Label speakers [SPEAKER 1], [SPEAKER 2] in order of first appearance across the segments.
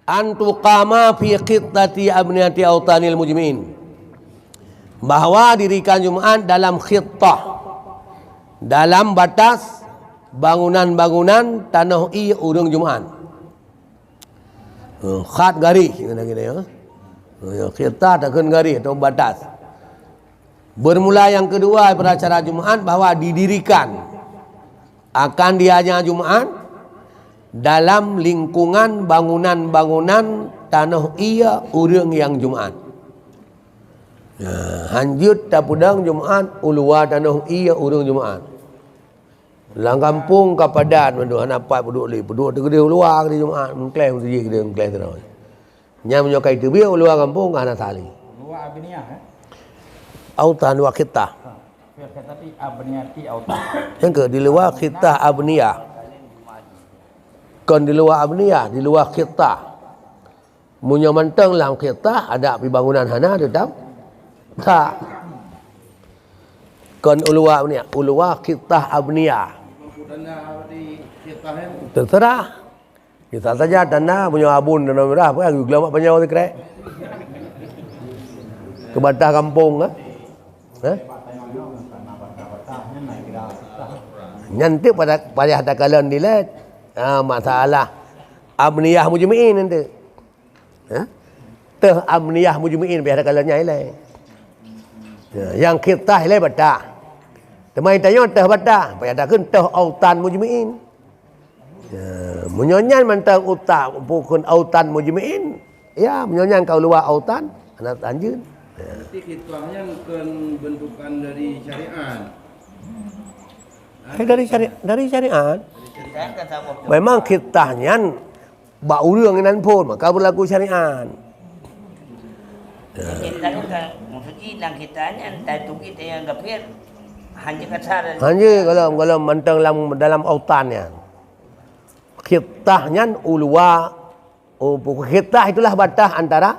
[SPEAKER 1] antuqama fi khittati abniyati autanil mujmin, bahwa dirikan Jumat dalam khittah, dalam batas bangunan-bangunan tanah urang Jumat. Khat garis kena ya. Khittah takkan garis atau batas. Bermula yang kedua pada acara Jumat, bahwa didirikan akan dianya Jumat dalam lingkungan bangunan-bangunan tanah ia urang yang Jumat. Hanjut tapudang Jumat ulua tanah ia urang Jumat. Lang kampung ka padan mandu hanapat peduk tegede ulua ke Jumat mengklaim tu je ke mengklaim terus. Nya menyokai tu biar ulua kampung kana tali.
[SPEAKER 2] Ulua abniyah
[SPEAKER 1] Autan wa khittah.
[SPEAKER 2] Tapi abniyati autan.
[SPEAKER 1] Yang ke di luar khittah abniyah. Kon di luar abniyah, di luar khittah. Munyo menteng dalam khittah ada pi bangunan hana ada tak? Tak. Kon ulua abniyah, ulua khittah abniyah. Terserah. Kita saja tanah punya abun dan merah apa yang gelamak panjang tu krek. Ke batah kampung ah. Nanti pada hatakalon dilet. Masalah abniyah mujmi'in nanti. Teh abniyah mujmi'in pada hatakalonnya ilai. Yang kita ilai batah. Temai tanya teh batah, pada hatakan teh autan mujmi'in. Menyonyan mentang utak pukun autan mujmi'in. Ya, menyonyan kau luar autan anak anjeun.
[SPEAKER 3] Berarti khitbahnya bukan bentukan dari syariat.
[SPEAKER 1] Dari syariat. Memang khitbahnya bak urang nan pun maka berlaku syariat.
[SPEAKER 4] Kita kan maksudnya nang kitanya tak tu kita yang gapir hanya kasar.
[SPEAKER 1] Hanya kalau mentang dalam autannya. Khitbahnya ulwa, khitbah itulah batas antara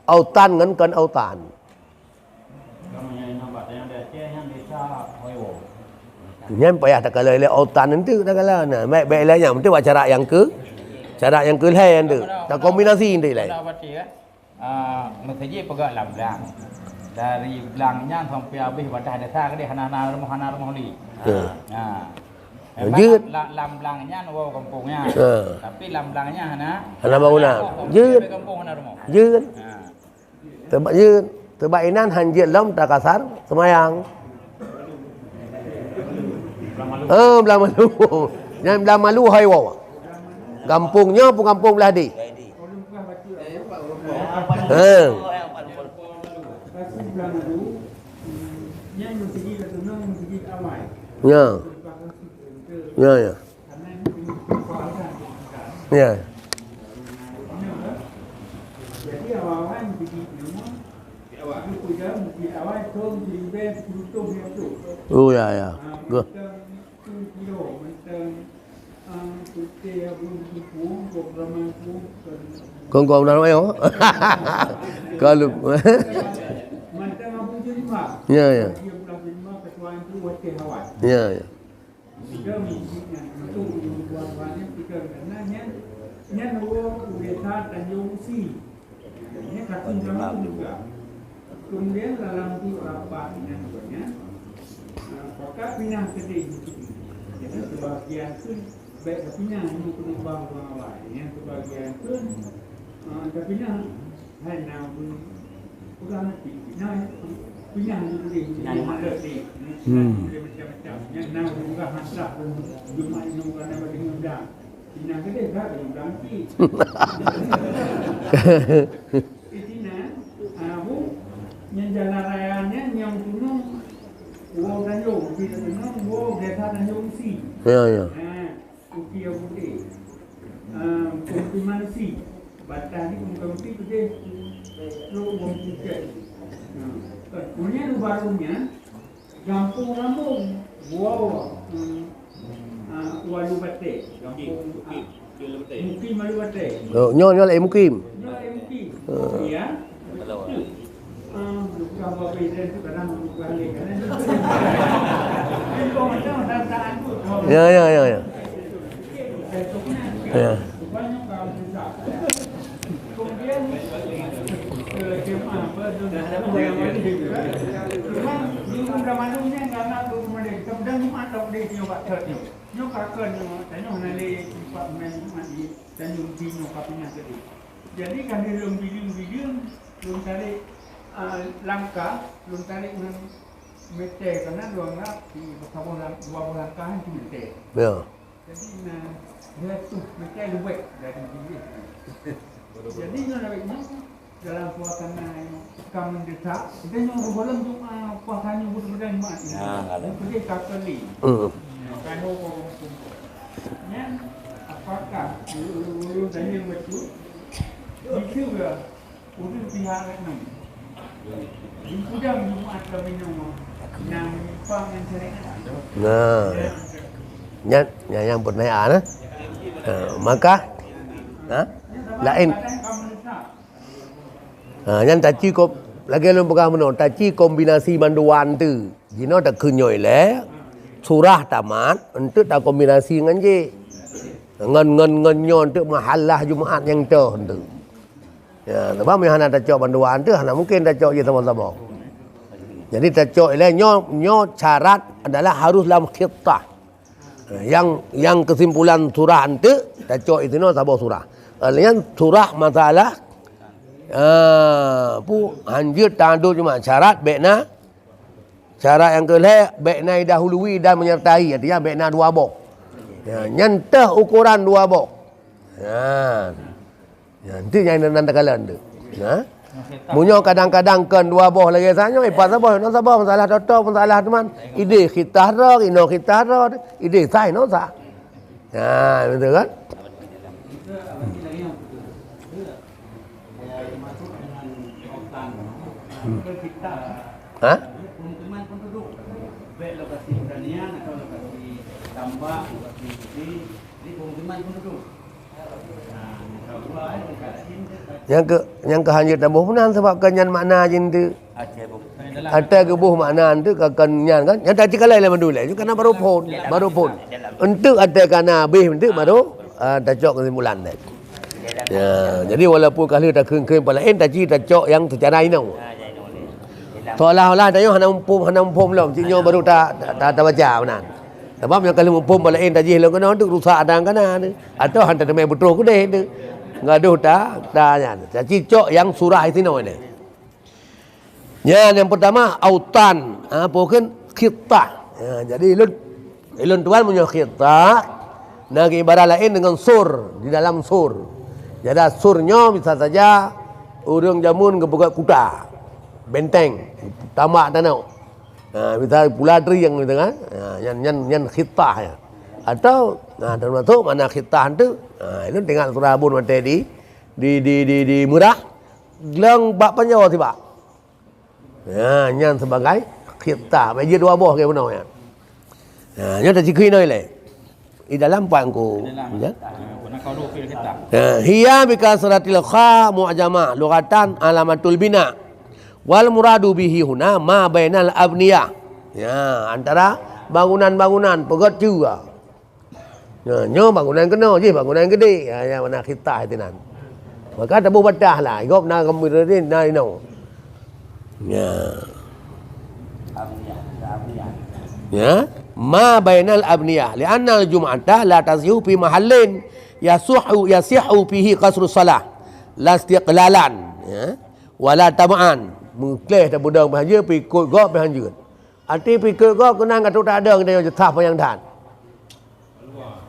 [SPEAKER 1] autan dengan kan autan. Yang payah tak kalau autan nanti tak kalau nah baik lainnya mesti buat cara yang ke lain tu. Tak kombinasi nanti lain.
[SPEAKER 2] Mesti pegak belang. Dari belangnya sampai habis batas desa ke dia hana rumah ni.
[SPEAKER 1] Jut
[SPEAKER 2] lam belangnya wow kampungnya. Tapi lam belangnya hana
[SPEAKER 1] bangunan. Jut.
[SPEAKER 2] Kampung hana rumah.
[SPEAKER 1] Jut. Tebak inan hanjit lam tak kasar semayang. Belah malu. Yang belah malu hai wow. Kampungnya pun kampung belah di. Ya. Ya. Ya.
[SPEAKER 5] Jadi awal-awal begitu, awak tu punya mungkin awal tu diimben tutup dia tu.
[SPEAKER 1] Oh ya. Go.
[SPEAKER 5] Kilo macam putih abun pun program tu.
[SPEAKER 1] Kong nak main oh. Kalau
[SPEAKER 5] Macam abun jelma.
[SPEAKER 1] Ya.
[SPEAKER 5] Dia pula jelma ketuan tu wakil awal.
[SPEAKER 1] Ya.
[SPEAKER 5] Tiga minggunya untuk buat-buatnya tiga karena nya nuwo udah Tanjung Si. Ini katun jalan juga. Kemudian dalam tu apa sebenarnya? Apakah pindah ke sini? Jadi sebagian tu baik pindah ini penumpang awal. Yang sebagian tu pindah hanya bukan pindah di mana di macam-macam. Yang nak juga hasrat cuma ini bukan apa dengan Cina kedai tak ada berangki. Cina, abu yang jalan rayanya yang tunung, wow Tanjung, kita tunung, wow desa Tanjung Si.
[SPEAKER 1] Ya.
[SPEAKER 5] Uki yang putih, Kumpulan Si, batas ni Kumpulan Si tu dia, lu uang tiket. Kemudian barunya, kampung, wow. Walu Batik, kampung Mukim Walu Batik.
[SPEAKER 1] Oh, nyon mukim.
[SPEAKER 5] Mukim. Ya. Bukan apa beza tu kadang balik kan. Kau macam tantangan tu.
[SPEAKER 1] Ya.
[SPEAKER 5] Banyak kau besar. Cuma di undang manunya karena tu mereka kemudian cuma tak boleh nyoba terus. Nyoba kan tanya nanti pak men mati dan jumpi nyoba punya tadi. Jadi kan dia video belum cari langkah, belum cari mete karena dua langkah itu mete.
[SPEAKER 1] Ya.
[SPEAKER 5] Jadi dia tu mete luwek dari video. Jadi nolaknya dalam suasana kam mendesak, kita nyoba boleh cuma puasanya bukan mati. Jadi kakali. Kalau nya apakah ulu tanya betul? Itu ya, ulu pihak enam. Itu dah Jumaat kami nama, yang pangan sering.
[SPEAKER 1] Nah, yang pertanyaan maka lain yang taci kop lagi belum pegang mana taci kombinasi manduan tu jino tak kenyoi le surah tamat untuk tak kombinasi dengan je ngan nyon untuk mahallah Jumaat yang tu tu ya sebab yang tak cok manduan tu hana mungkin tak cok je sama-sama jadi tak cok le nyo syarat adalah harus dalam khittah yang kesimpulan surah itu tak cok itu no sabar surah yang surah masalah pu hanjut tanduk cuma syarat bekna syarat yang kelih bekna dahului dan menyertai artinya bekna dua bok ya nyantah ukuran dua bok ya nanti yang nanti kalian tu ya munyo kadang-kadang kan dua boh lagi sanyo pas boh no sabah masalah toto masalah teman ide khitah ro ino khitah ro ide sai no sa ya betul kan
[SPEAKER 5] Pemukiman penduduk baik lokasi pertanian atau lokasi tambak lokasi di pemukiman penduduk.
[SPEAKER 1] Yang ke hanya tambah punan sebab kenyan makna jin tu ada kebuh makna tu kenyan kan yang tak cikalai lah mandulai tu karena baru pun untuk ada kana habis tu baru tak cok kesimpulan dah ya jadi walaupun kali tak kering palain tak cok yang secara inau seolah-olah tayo hana umpum lom cinyo baru tak baca benar sebab yang kali umpum palain tak jih lo kena untuk rusak adang kana atau hantar temai betul ku deh tu ngaduh tak nya jadi cok yang surah itu no ini ya yang pertama autan pokon khittah ya, jadi ilun tuan punya khittah nak ibarat lain dengan sur di dalam sur jadi surnya bisa saja urang jamun kebuka kuda benteng tamak tanau bisa puladri yang gitu kan yang khittah ya atau termasuk mana khittah tu itu tengok surah Abun mate di murah gelang bak panjau tiba ya yang sebagai khittah bagi dua boh ke benar ya nya tak cikui noi le di dalam pangku ya
[SPEAKER 2] kau dua pilih kita
[SPEAKER 1] hiya bikasratil kha mu'jamah lughatan alamatul bina wal muradu bihi huna ma bainal abniyah ya antara bangunan-bangunan pegot juga ya nyo bangunan kena je bangunan gede ya mana khittah itu nan maka tabu badah lah gop na kamera ni na ino ya ya ma bainal abniyah li'anna al-jum'ata la tazihu fi mahallin yasihu fihi qasru salah la istiqlalan ya wala tama'an mengkleh tak budang bahagia pi ikut gop bahagia arti pi ikut gop kena ngatu tak ada kena jetah yang dan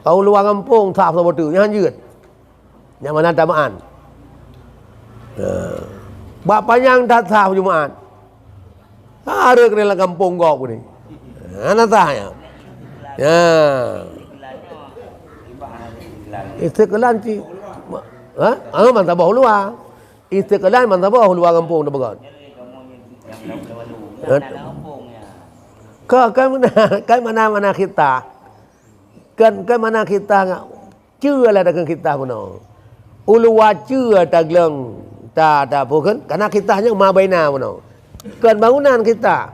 [SPEAKER 1] kau luar kampung tak apa betul yang hancur yang mana tama'an bak panjang tak sah Jumaat ada kena kampung gop ni ana sah ya istiqlal ci mantabah luar istiqlal mantabah luar kampung dah begon kan mana kita kan mana kita chưa là dengan kita puno uluwa chưa ta gleng ta bukan karena kita hanya ma baina puno kan bangunan kita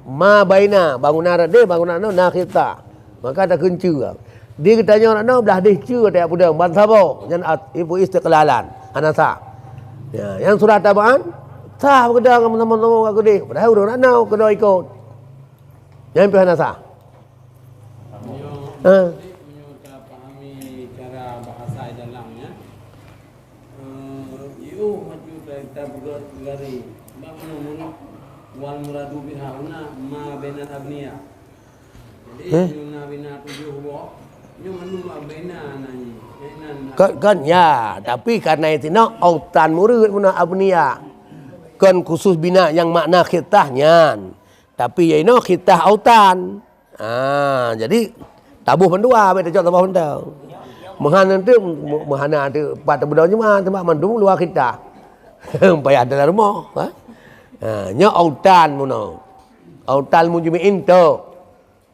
[SPEAKER 1] ma baina bangunan ada bangunan na kita maka tak kencur dia katanya orang belah deh chưa tak budang ban sabo nyan ibu istiqlalan anasa Ya, yang surat tabaan, sah kedang teman-teman aku deh. Padahal udah nak nau kedua ikut. Yang pihak sah.
[SPEAKER 3] Menyuka pahami cara bahasa dalamnya. Iu maju kita buat gari. Namun wal muradu bihahuna ma bainan abniya. Jadi nyuna bina tujuh wa. Nyu menu ma bainan nani.
[SPEAKER 1] Kan ya, tapi karena itu nak autan murid muna abniya. Kan khusus bina yang makna khitahnya. Tapi ya ini khitah autan. Jadi tabuh pendua beta cok tabuh pendau. Menghana tu pada bedau cuma tempat mandung luar kita. Payah dalam rumah, nya autan muna. Autan mujmi'in tu.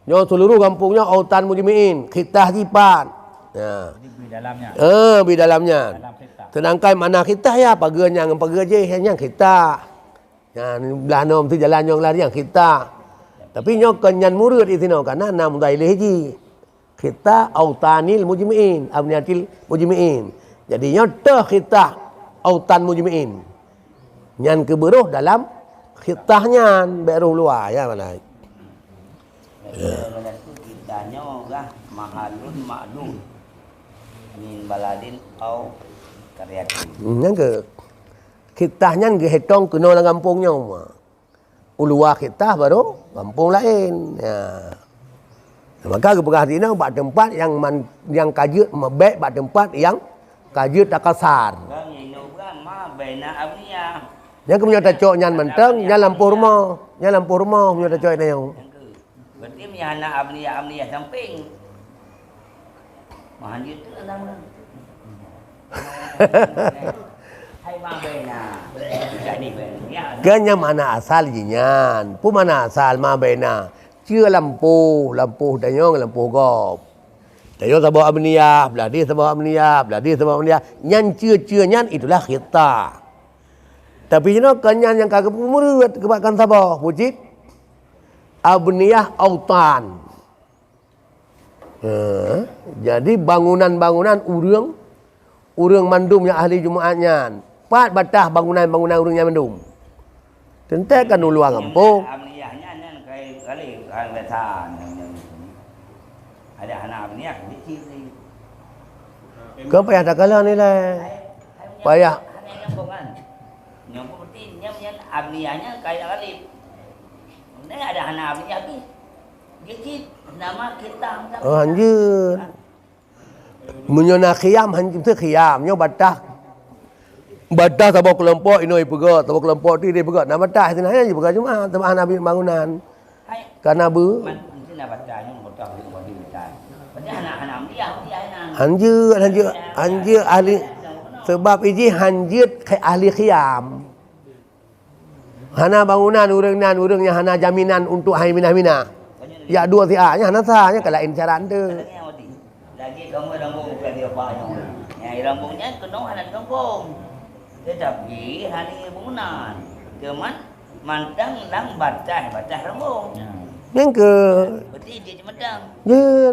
[SPEAKER 1] Nya seluruh kampungnya autan mujmi'in, khitah jipan.
[SPEAKER 2] Jadi di dalamnya.
[SPEAKER 1] Di dalamnya.
[SPEAKER 2] Dalam khitah.
[SPEAKER 1] Sedangkan mana khitah ya pagar yang pagar je yang khitah. Belah nom tu jalan yang lari yang khitah. Tapi nya kenyan murid di sini karena nam daileh ji. Khitah autanil mujmi'in, abniyatil mujmi'in. Jadi nya teh khitah autan mujmi'in. Nyan keberuh dalam khitahnya beruh luar ya mana.
[SPEAKER 4] Kitanya gah mahalun ma'dum min baladin au karyatin.
[SPEAKER 1] Yang ke kitahnya ke hetong kena dalam kampungnya uluah kitah baru kampung lain. Ya. Maka keperhatian bak tempat yang kajut baik bak tempat yang kajut tak kasar.
[SPEAKER 4] Kan ini kan ma baina abniya.
[SPEAKER 1] Yang kemudian cocok nyan menteng, nyan lampu rumah, punya cocok ini yang.
[SPEAKER 4] Berarti mihana abniya samping. Mahan itu enam. Hai ma baina. Jadi baina.
[SPEAKER 1] Kanya mana asal jinyan, pu mana asal ma baina. Chưa lampu dayong lampu gop. Dayong sabah abniyah, beladi sabah abniyah, nyan chưa nyan itulah khitah. Tapi you know kanyan yang kagak murid kebakan sabah, wujud abniyah autan. Jadi bangunan-bangunan urang mandum yang ahli Jumaatnya. Pat batah bangunan-bangunan urangnya mandum. Tentekan uluang kampung.
[SPEAKER 4] Kali wetan ada anak abniah di sini.
[SPEAKER 1] Kau payah tak kalah ni lah. Payah.
[SPEAKER 4] Yang pentingnya abniahnya kayak kali. Ini ada anak abniah lagi. Jadi nama kita.
[SPEAKER 1] Oh anjir. Menyona khiyam hanjim tu khiyam. Nyo batah tabak kelompok ini pegat, tabak kelompok tu dia pegat. Nama batah sini hanya pegat cuma tempat anak bangunan. Karena bu. Hanjir ahli sebab ini hanjir ahli khiyam. Hana bangunan urangnya hana jaminan untuk hai mina. Ya dua sianya hana sahnya kalau incaran tu.
[SPEAKER 4] Lagi kamu rambung bukan dia banyak. Yang rambungnya kena hana kampung. Tetapi hari bangunan. Keman mantang lang batah rambung.
[SPEAKER 1] Yang ke.
[SPEAKER 4] Berarti dia cemedang.
[SPEAKER 1] Ya.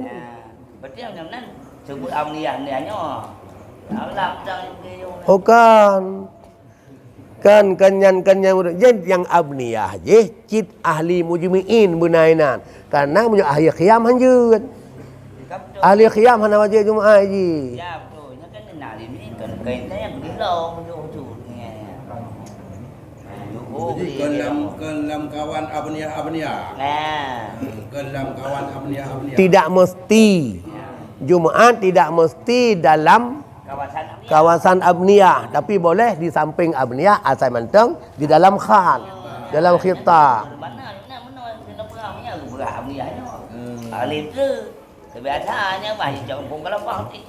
[SPEAKER 4] Berarti yang nan sebut amniahnya. Alam tang dia.
[SPEAKER 1] Oh kan jadi yang abniyah je cit ahli mujmi'in bunainan. Karena punya ahli khiyam hanjut. Ahli khiyam hana wajib Jumaat je.
[SPEAKER 4] Ya betul. Nya kan nak ini kan kainnya yang dilong tu.
[SPEAKER 3] Jadi kelam kawan abniah. Kelam kawan abniah.
[SPEAKER 1] Tidak mesti Jumaat tidak mesti dalam kawasan abniyah, tapi boleh di samping abniyah asal menteng di dalam khan, dalam khitah.
[SPEAKER 4] Mana kena perangnya berah abniahnya. Alif tu kebiasaannya bahasa kampung Kelapang ni.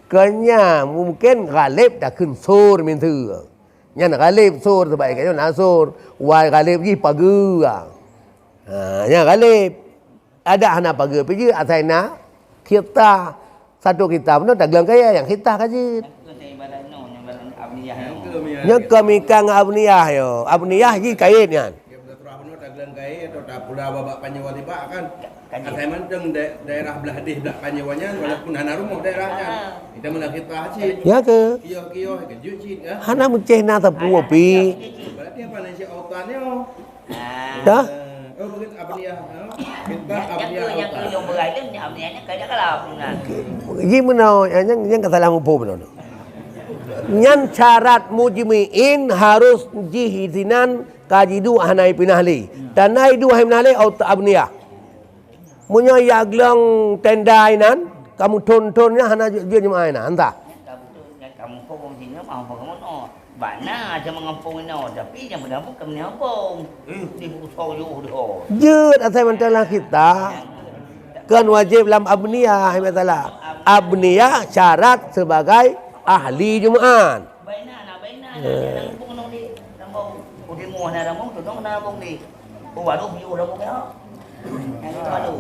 [SPEAKER 1] Kenya mungkin galib dah kun sur min tu. Nya galib sur sebaik kaya nasur, wai galib ji pagu. Nya galib ada hana pagu pergi asal nak khitah. Satu kitab tu tak gelang kaya yang khitah kaji. Nya kami kang abniyah yo. Abniyah ji kaitnya.
[SPEAKER 6] belang kai atau tak pula babak Panjawa tiba kan.
[SPEAKER 4] Kaji.
[SPEAKER 6] Saya menteng daerah belah deh dak Panjawanya walaupun hana rumah daerahnya. Kita menak kita haji.
[SPEAKER 1] Ya ke?
[SPEAKER 6] Kio kejut cit kan.
[SPEAKER 1] Hana menceh na tapu api.
[SPEAKER 6] Berarti apa nasi autannya?
[SPEAKER 1] Dah.
[SPEAKER 6] Oh begitu apa dia? Kita apa dia?
[SPEAKER 4] Yang ke yang berai tu yang abnianya kaya kalau punan.
[SPEAKER 1] Gimana yang kata lamu po benar. Nyan syarat mujmi'in harus jihidinan kajidu hanai pinahli. Tanai dua pinahli au abniyah. Munya yaglong tendainan kamu tontonnya hana dia jemaah anta.
[SPEAKER 4] Kamu pun sini mau kamu no. Bana aja mengampung no, tapi yang benar pun kamu ngampung. Di buku soyo doh.
[SPEAKER 1] Jut asal mentala kita. Kan wajib dalam abniyah masalah. Abniyah syarat sebagai ahli Jumaat.
[SPEAKER 4] Baina yang pun no di rambung. Udah mau na rambung tu no na rambung di. Baru view rambung ya. Yang itu aduh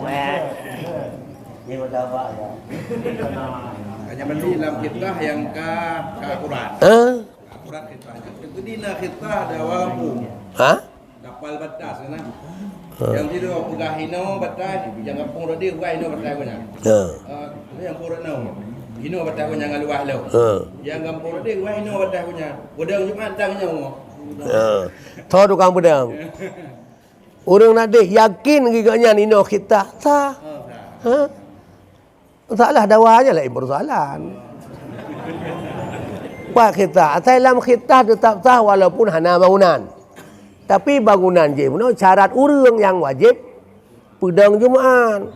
[SPEAKER 4] dia berdakwah ya.
[SPEAKER 6] Hanya mandi dalam kita yang ke akurat. Akurat kita. Itu dina kita ada walaupun.
[SPEAKER 1] Hah?
[SPEAKER 6] Kapal batas kan. Yang itu pegah hino batas, yang kampung rodi pegah hino batas punya. Yang kurang no. Hino batas punya ngaluah lo. Yang kampung rodi pegah hino batas punya. Bodang Jumaat tangnya mo.
[SPEAKER 1] Tahu tukang pedang. Orang nak deh yakin giganya nino kita sah. Ha? Salah dawanya lah persoalan. Pak kita, dalam kita tetap sah walaupun hana bangunan. Tapi bangunan je punya syarat urang yang wajib pedang Jumaat.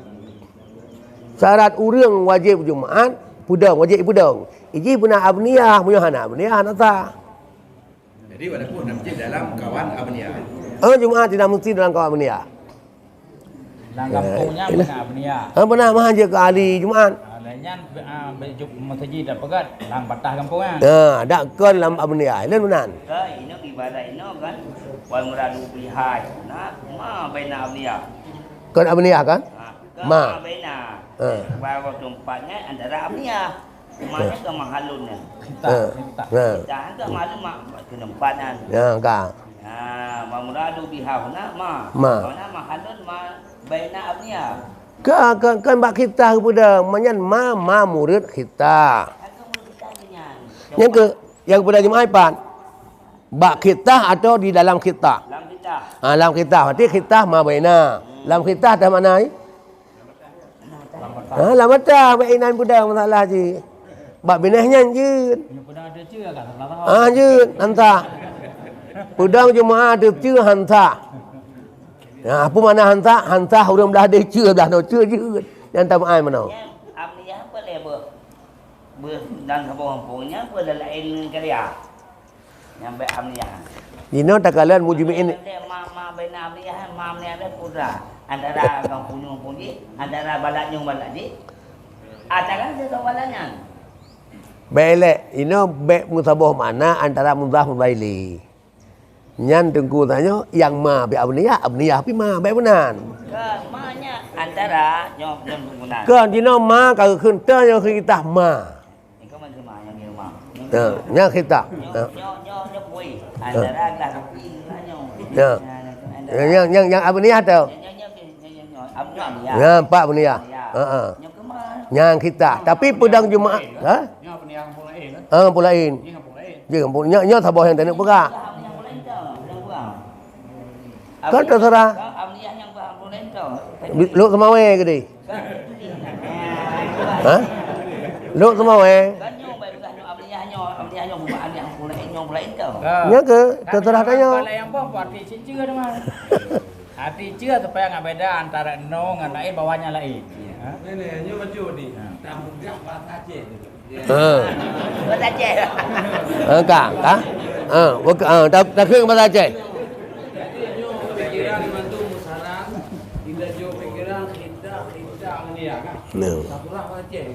[SPEAKER 1] Syarat urang wajib Jumaat, pedang wajib pedang. Iji punya abniyah, punya hana abniyah hana sah.
[SPEAKER 6] Jadi walaupun masjid dalam kawan abniyah.
[SPEAKER 1] Jumaat tidak mesti dalam kawan abniyah.
[SPEAKER 2] Dalam kampungnya benar abniyah.
[SPEAKER 1] Pernah mah je ke ahli Jumaat.
[SPEAKER 2] Lainnya masjid dah pegat dalam batas kampungnya.
[SPEAKER 1] Dak kan dalam abniyah. Lain benar.
[SPEAKER 4] Ini ibadah ini kan wal muradu bihaj. Nah, ma baina abniyah.
[SPEAKER 1] Kan abniyah kan?
[SPEAKER 4] Ma baina. Bahwa tempatnya antara abniyah. Mana ke mahalunnya.
[SPEAKER 2] Kita.
[SPEAKER 4] Jangan ke mahalun mak ke tempatnya.
[SPEAKER 1] Ya, kak.
[SPEAKER 4] Wa muradu bihahuna ma. Mana mahalun ma baina abniyah.
[SPEAKER 1] Kan bak kita kepada manyan ma murid kita. Yang kepada jemaah pan. Bak kita atau di dalam kita?
[SPEAKER 4] Dalam kita.
[SPEAKER 1] Dalam kita. Berarti kita ma baina. Dalam kita ada mana? Dalam mata bainan budak masalah je. Bak binahnya je.
[SPEAKER 2] Pedang ada chưa kan? Salah tahu.
[SPEAKER 1] Je hantar. Pedang jemaah ada je hantar. Apa mana hantar? Hantar orang dah ada je dah no je. Yang tak ai mana?
[SPEAKER 4] Abniyah apa le dan kampung-kampungnya apa lain karya. Yang baik abniyah.
[SPEAKER 1] Dino takalan mujmi'in.
[SPEAKER 4] Ma baina abniyah ma abniyah putra. Antara kampung-kampung ni, antara balatnya ni. Antara dia balatnya.
[SPEAKER 1] Belek, ini bek musabah mana antara muzah mubaili. Nyan tengku tanya yang ma be abniyah pi ma be benan.
[SPEAKER 4] Ke ma-nya antara nyok benar.
[SPEAKER 1] Kan dino ma ka keun teu nya kita ma.
[SPEAKER 4] Ini kan ma yang ni ma.
[SPEAKER 1] Nya kita.
[SPEAKER 4] Nyok pui. Antara lah pi
[SPEAKER 1] Yang abniyah tu. Ya, pak abniyah.
[SPEAKER 4] Nyok ke ma.
[SPEAKER 1] Yang kita. Tapi pedang Jumaat, ha?
[SPEAKER 2] Ini apa ni yang kampung lain?
[SPEAKER 1] Kampung lain.
[SPEAKER 2] Ini kampung lain.
[SPEAKER 1] Je kampung nya sabah yang tak nak pegak. Kan terserah.
[SPEAKER 4] Abniyah yang kampung lain tu.
[SPEAKER 1] Luk semawe ke di? Ha? Luk semawe.
[SPEAKER 4] Kan nyok baik kan nyok abniyah nyok bukan yang kampung lain tu.
[SPEAKER 1] Nya ke terserah tanya.
[SPEAKER 2] Kalau yang apa arti cincin tu mah. Arti cia supaya nggak beda antara no dengan lain bawahnya lain.
[SPEAKER 3] Ini nyo baju ni. Tak mudah bahasa Aceh.
[SPEAKER 4] Bahasa Aceh.
[SPEAKER 1] Kak. Tak kena bahasa Aceh.
[SPEAKER 3] Jadi nyo pikiran mantu musaran, tidak jo pikiran kita abniyah kan. Sakulah bahasa Aceh.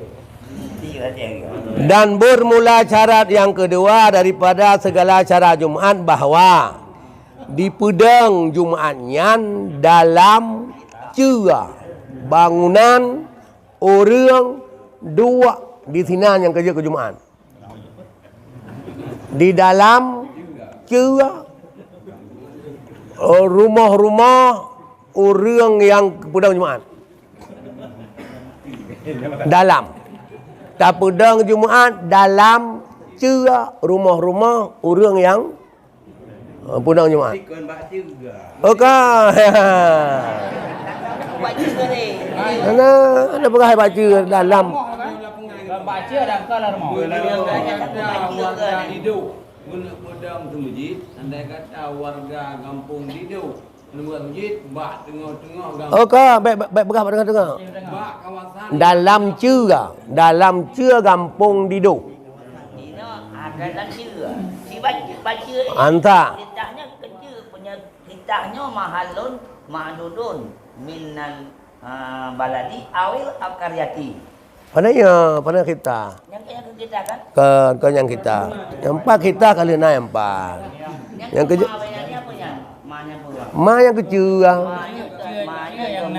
[SPEAKER 1] Dan bermula syarat yang kedua daripada segala cara Jumaat bahawa di pedang Jumaatnya dalam cia bangunan orang dua di sini yang kerja ke Jumaat. Di dalam cia rumah-rumah orang yang pedang Jumaat. Dalam. Tak pedang Jumaat dalam cerak rumah-rumah orang yang pedang Jumaat.
[SPEAKER 6] Ikon bak juga.
[SPEAKER 1] Okey.
[SPEAKER 4] Baca ke ni?
[SPEAKER 1] Ana pergi baca dalam.
[SPEAKER 2] Baca dan kalah rumah.
[SPEAKER 3] Andai kata warga hidup guna pedang tu masjid, andai kata warga kampung hidup buat masjid, bak tengah-tengah kampung.
[SPEAKER 1] Okey, baik pergi tengah-tengah.
[SPEAKER 3] Bak kawasan
[SPEAKER 1] Dalam cerak kampung Dido.
[SPEAKER 4] Ini ada dalam kira. Si baca ni.
[SPEAKER 1] Hantar.
[SPEAKER 4] Kitahnya kecil punya kitahnya mahalun ma'dudun minan baladi awil akaryati.
[SPEAKER 1] Pada kita.
[SPEAKER 4] Yang kita kan?
[SPEAKER 1] Ke yang kita. Yang empat kita kali naik empat. Yang
[SPEAKER 4] kedua
[SPEAKER 1] kerja
[SPEAKER 4] bayarnya apa ya? Mahnya pula.
[SPEAKER 1] ma yang kecil.
[SPEAKER 4] Mahnya yang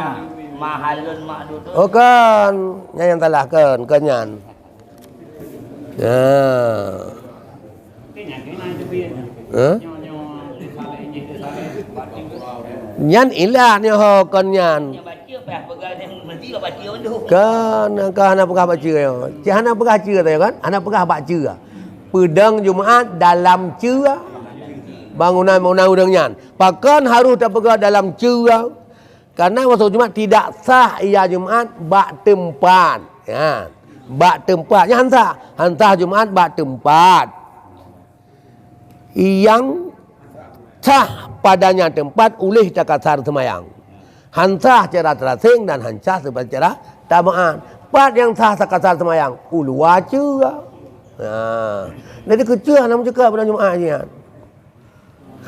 [SPEAKER 4] mahalun ma'dudun.
[SPEAKER 1] Oh kan, yang telah kan kenyan. Ya. Nyan ilah ni ho kenyan.
[SPEAKER 4] Yang baca apa pegang mesti lah baca tu.
[SPEAKER 1] Kan anak pegah baca yo. Cik anak pegah baca tu kan? Anak pegah baca. Pedang Jumaat dalam cerak bangunan orang nyan. Pakan harus tak pegah dalam cerak. Karena waktu Jumaat tidak sah ia Jumaat bak tempat. Ya. Bak tempat. Ya hantar Jumaat bak tempat. Yang sah padanya tempat oleh cakasar semayang. Hancah cara terasing dan hancah secara tamaan. Part yang sah cakasar semayang ulu waca. Jadi kecil anak cakap pada Jumaat ni.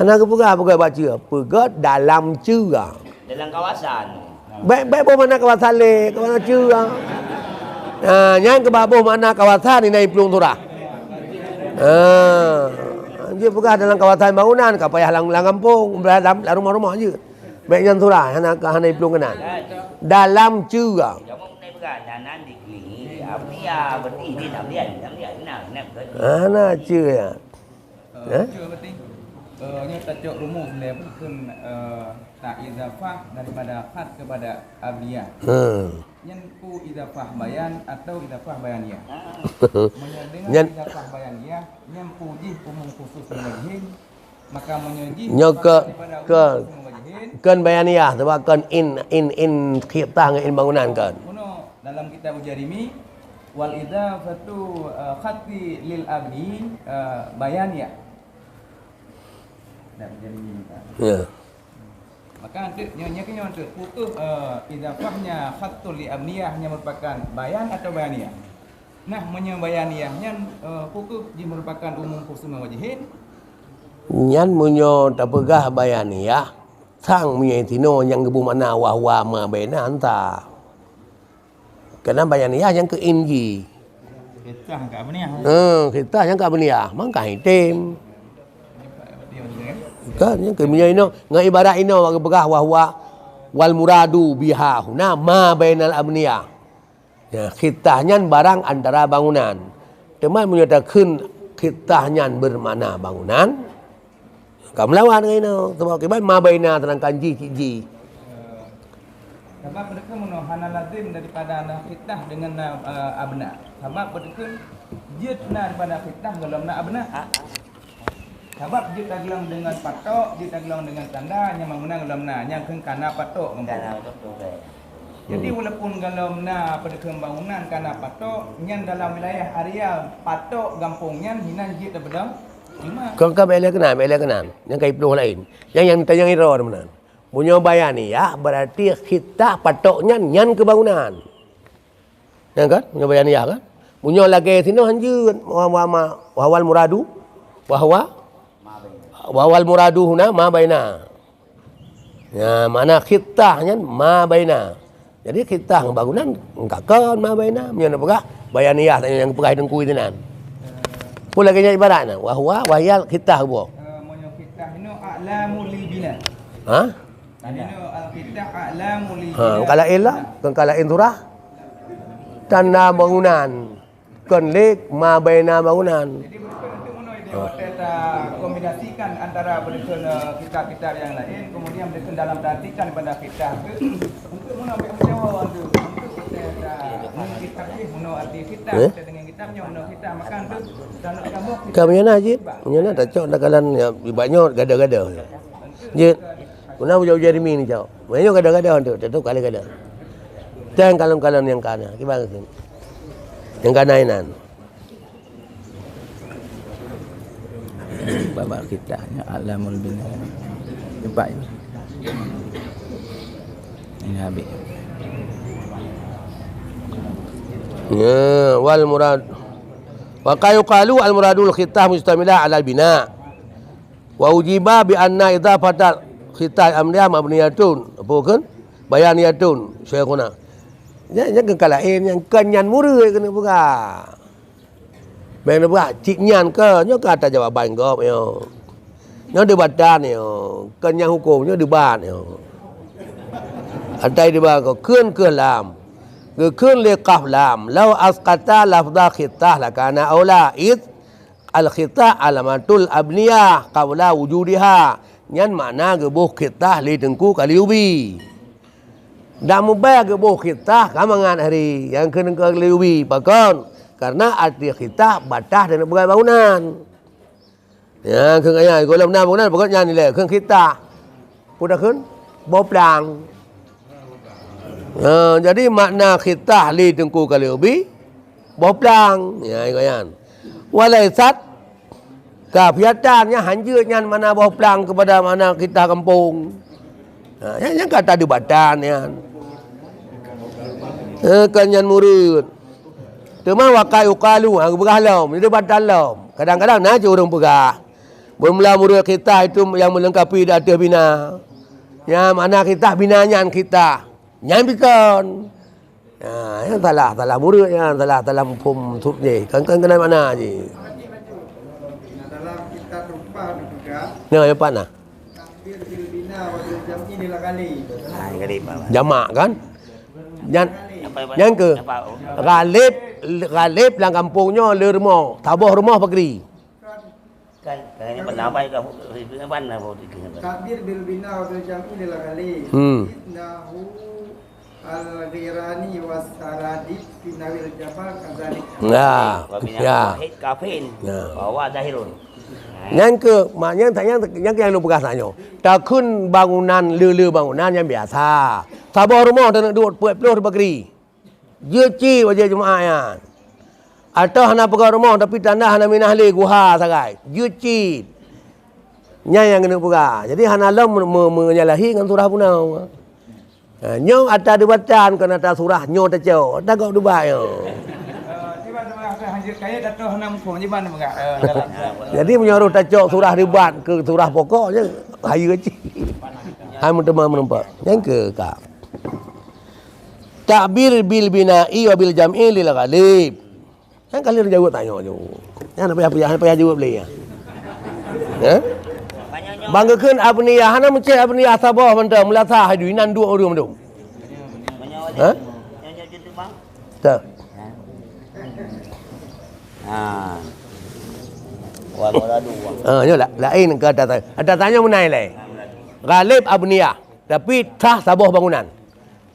[SPEAKER 1] Anak pergi baca. Pergi dalam cerak.
[SPEAKER 4] Dalam kawasan.
[SPEAKER 1] Baik pun mana kawasan le, kawasan cerak. Yang kebabuh mana kawasan ni naik pelung turah. Dia pergi dalam kawasan bangunan, kau payah lang kampung, dalam rumah-rumah je. Baik yang turah, anak naik pelung kenan. Dalam cerak.
[SPEAKER 4] Kamu naik pegang danan dikelilingi. Apa ya berarti ini nak lihat nak.
[SPEAKER 1] Anak cerak.
[SPEAKER 2] Cuma penting. Ini tajuk rumus dia pun tak izafah daripada khat kepada abdiyah. Yang ku izafah bayan atau izafah bayaniyah. Dengan izafah bayaniyah yang puji umum khusus wajihin maka menyuji
[SPEAKER 1] kan bayaniyah sebab kan in kita dengan in bangunan kan.
[SPEAKER 2] Kuno dalam kitab Ujarimi wal idafatu khatti lil abdi bayaniyah.
[SPEAKER 1] Ya.
[SPEAKER 2] Maka nyonya untuk putus idafahnya khatul li abniyahnya merupakan bayan atau bayaniyah. Nah, bayaniyahnya putus dia merupakan umum khusus wajihin.
[SPEAKER 1] Nyan munyo tak pegah bayaniyah. Sang punya tino yang gebu mana wahwa ma bena anta. Kena bayaniyah yang ke ingi.
[SPEAKER 2] Kita enggak abniyah.
[SPEAKER 1] Kita yang ke abniyah, mangka hitim. Kan yang kemudian ini ngai ibarat ini orang begah wahwa wal muradu biha huna ma bainal abniyah. Ya, khitahnya barang antara bangunan. Teman menyatakan khitahnya bermakna bangunan. Kamu lawan dengan ini. Sebab kibat ma baina terangkan ji.
[SPEAKER 2] Sebab mereka menuhana lazim daripada anak khitah dengan abna. Sebab mereka jitna daripada khitah dalam abna. Sebab dia taglang dengan patok, dia taglang dengan tanda yang mengenang dalamna, yang kana patok.
[SPEAKER 4] Kana patok.
[SPEAKER 2] Jadi walaupun dalamna pada pembangunan kana patok, yang dalam wilayah area patok gampungnya hinan jit daripada lima.
[SPEAKER 1] Kau bela kenan. Yang kai peluh lain. Yang tanya iro teman. Punya bayan ni ya, berarti kita patoknya nyan ke bangunan. Ya kan? Punya bayan ya kan? Punya lagi sini hanjun wawal muradu wawal muradu huna ma baina. Ya, mana khitahnya ma baina. Jadi khitah bangunan engkak kan ma baina. Punya apa? Bayaniyah yang pegai dengku itu nan. Pula kena ibaratnya wahwal khitah bu.
[SPEAKER 2] Punya khitah ini a'lamu li bina.
[SPEAKER 1] Ha?
[SPEAKER 2] Ini al-khitah a'lamu li bina.
[SPEAKER 1] Kalau elah, kalau inturah tanda bangunan. Kan lek ma baina bangunan.
[SPEAKER 2] Jadi mereka untuk kita kombinasikan antara berikut kitab-kitab yang lain, kemudian berikut dalam perhatikan pada kitab itu untuk menambah menjawab itu untuk kita kitab ini menurut arti kitab kita dengan kitabnya menurut kita maka itu dan kamu
[SPEAKER 1] Kami mana je? Mana tak cok nak kalan ya banyak gada-gada. Je. Kuna ujar Jeremy ni cok. Banyak gada-gada tu, tu kali gada. Jangan kalam-kalam yang kana. Gimana sih? Yang kanainan.
[SPEAKER 2] babak kitabnya Alamul Bina. Cepat. Ini habis.
[SPEAKER 1] Ya, wal murad wa qalu al muradul khitah mustamila ala al bina wa ujiba bi anna idafat khitah amriya mabniyatun apa kan bayaniyatun syekhuna yang kekalain yang kenyan murid kena buka bang buka cik nyan ke nyo kata jawaban gop yo nyo debatan yo kenyan hukum nyo debat yo atai debat ko keun lam Gekun liqaf lam law asqata lafdha khitah lakana aula id al khitah alamatul abniyah qawla wujudiha nyan makna gebuh khitah li tengku kali ubi dak mubah gebuh khitah kamangan hari yang kena kali ubi pakon karena arti khitah batah dan begal bangunan ya keun ayat golem na bangunan pakon nyan ni le keun khitah pudah keun boplang. Jadi makna khitah li tengku kali ubi boplang ya ikoyan walaisat kafiatannya hanjurnya mana boplang kepada mana kita kampung yang kata debatan ya kanyan murid tema wakai ukalu bergalam debatan lam kadang-kadang nak urang pegah bermula murid kita itu yang melengkapi data bina ya mana kita binanya kita nyambikan yang salah murid yang salah hukum subje kan kena mana je
[SPEAKER 5] dalam kitab rupa juga
[SPEAKER 1] yang mana
[SPEAKER 5] takbir bil bina wa bil jam'i nila kali
[SPEAKER 1] jamak kan yang ke galib lang kampungnya le rumah tabuh rumah pagri
[SPEAKER 4] Kan benar apa itu ban lah
[SPEAKER 5] takbir bil bina wa bil jam'i nila kali innahu al-ghirani was-saradi fi nawil jabal kadzalik.
[SPEAKER 1] Ya.
[SPEAKER 4] Kafin. Bahwa zahirun.
[SPEAKER 1] Yang ke maknya yang lu bekas tanya. Tak kun bangunan lulu bangunan yang biasa. Sabah rumah dan duduk puas-puas bagri. Jeci wajah jemaah ya. Atau hana pegang rumah tapi tanda hana minah le guha sagai. Jeci. Nya yang kena pegang. Jadi hana lam menyalahi dengan surah punau. Nyo ada debatan kena atas surah nyo tecau. Tak kau debat yo. Jadi menyuruh tecau surah debat ke surah pokok je. Hayu kecil. Hai mentemah menempat. Yang ke kak. Takbir bil bina'i wa bil jam'i lil ghalib. Yang kali dia jawab tanya je. Yang apa jawab boleh ya. Ya? Banggakan abniyah, hana mencet abniyah sabah mentah melasa hadu inan dua orang mendung. Ha?
[SPEAKER 4] Nyonya gitu bang.
[SPEAKER 1] Tak.
[SPEAKER 4] Wal muradu.
[SPEAKER 1] Nyo lain kata tanya. Ada tanya menai lai. Ghalib abniyah, tapi sah sabah bangunan.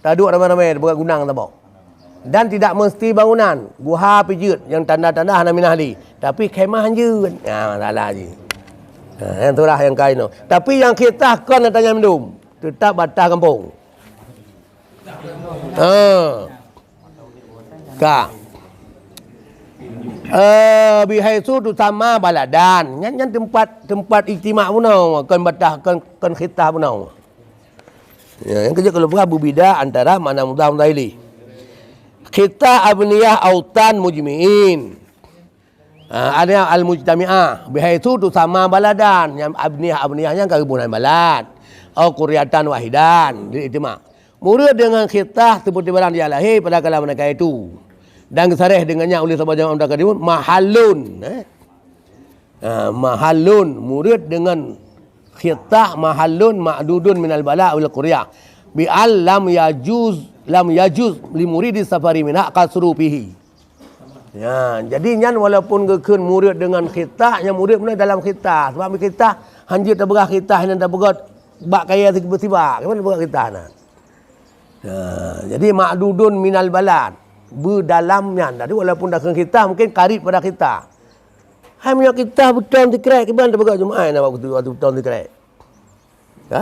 [SPEAKER 1] Tak duduk ramai-ramai bukan gunang sabah. Dan tidak mesti bangunan, guha pijut yang tanda-tanda hana minah li, tapi khemah je. Salah je. Yang itulah yang kain tu. Tapi yang kita kan tanya mendum, tetap batas kampung. Kak. Bihaitu tu sama baladan. Yang tempat ijtima' punau, kan batas kan khitah punau. Ya, yang kerja kalau Abu Bidah antara mana mudah mudahili. Khitah abniyah autan mujmi'in. Ada al-mujtami'ah bihaitu tu sama baladan yang abniyahnya kebunan balad atau kuryatan wahidan di ijma' murid dengan khitah seperti barang dia lahir pada kala mereka itu dan kesarih dengannya oleh sahabat jamaah mereka itu mahallun mahallun murid dengan khitah mahallun ma'dudun minal bala' wal quryah bi al lam yajuz li muridi safari minha qasru fihi. Ya, jadi nyan walaupun gekun murid dengan khitah, yang murid mana dalam khitah. Sebab ambil khitah, hanjir tak berah khitah yang tak berah bak kaya tiba-tiba. Kemana berah khitah nak? Ya, jadi ma'dudun minal balad. Berdalamnya. Jadi walaupun dah kena khitah, mungkin karib pada khitah. Hai punya khitah betul dikerek. Kemana tak berah Jumaat nak waktu betul dikerek. Ya?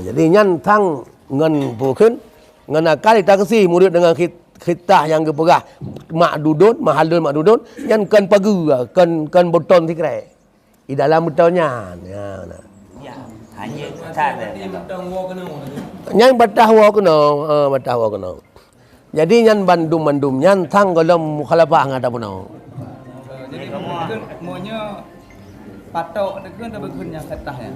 [SPEAKER 1] Jadi nyan tang ngan pukun, ngan akal kita kasih murid dengan khitah yang keperah makdudun makdudun yang kan pagi kan beton tikrai di dalam betulnya ya
[SPEAKER 4] Ya, hanya tak ada.
[SPEAKER 1] yang batah wa kena jadi nyan bandum nyan tang golom mukhalafah ngada puno
[SPEAKER 2] Jadi maunya patok dekan tak berkun yang ketah ya.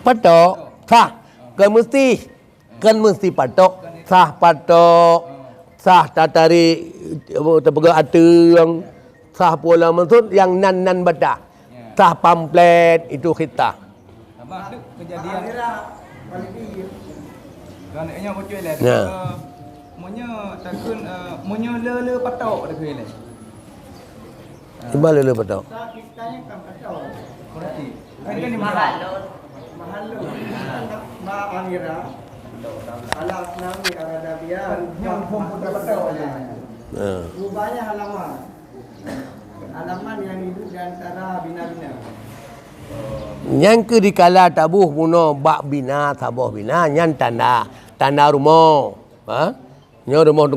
[SPEAKER 1] patok sah kan mesti patok sah patok sah tatari terpegang ateng sah pula maksud yang nan badah sah pamflet itu khitah
[SPEAKER 2] Apa tu kejadian kan nya bocor lah.
[SPEAKER 1] Ya.
[SPEAKER 2] Maunya takun maunya le patok dekan ni.
[SPEAKER 1] Tiba lele patok
[SPEAKER 5] Kitanya kan kacau.
[SPEAKER 2] Berarti kan di
[SPEAKER 4] Mahal
[SPEAKER 2] mana?
[SPEAKER 4] tu.
[SPEAKER 5] Mahal lu. Ma angira. Ala nami arada biar.
[SPEAKER 2] Yang pun patok aja.
[SPEAKER 5] Rupanya halaman. Halaman yang hidup di antara bina-bina.
[SPEAKER 1] yang ke dikala tabuh puno bak bina tabuh bina yang tanda rumah ha nyo rumah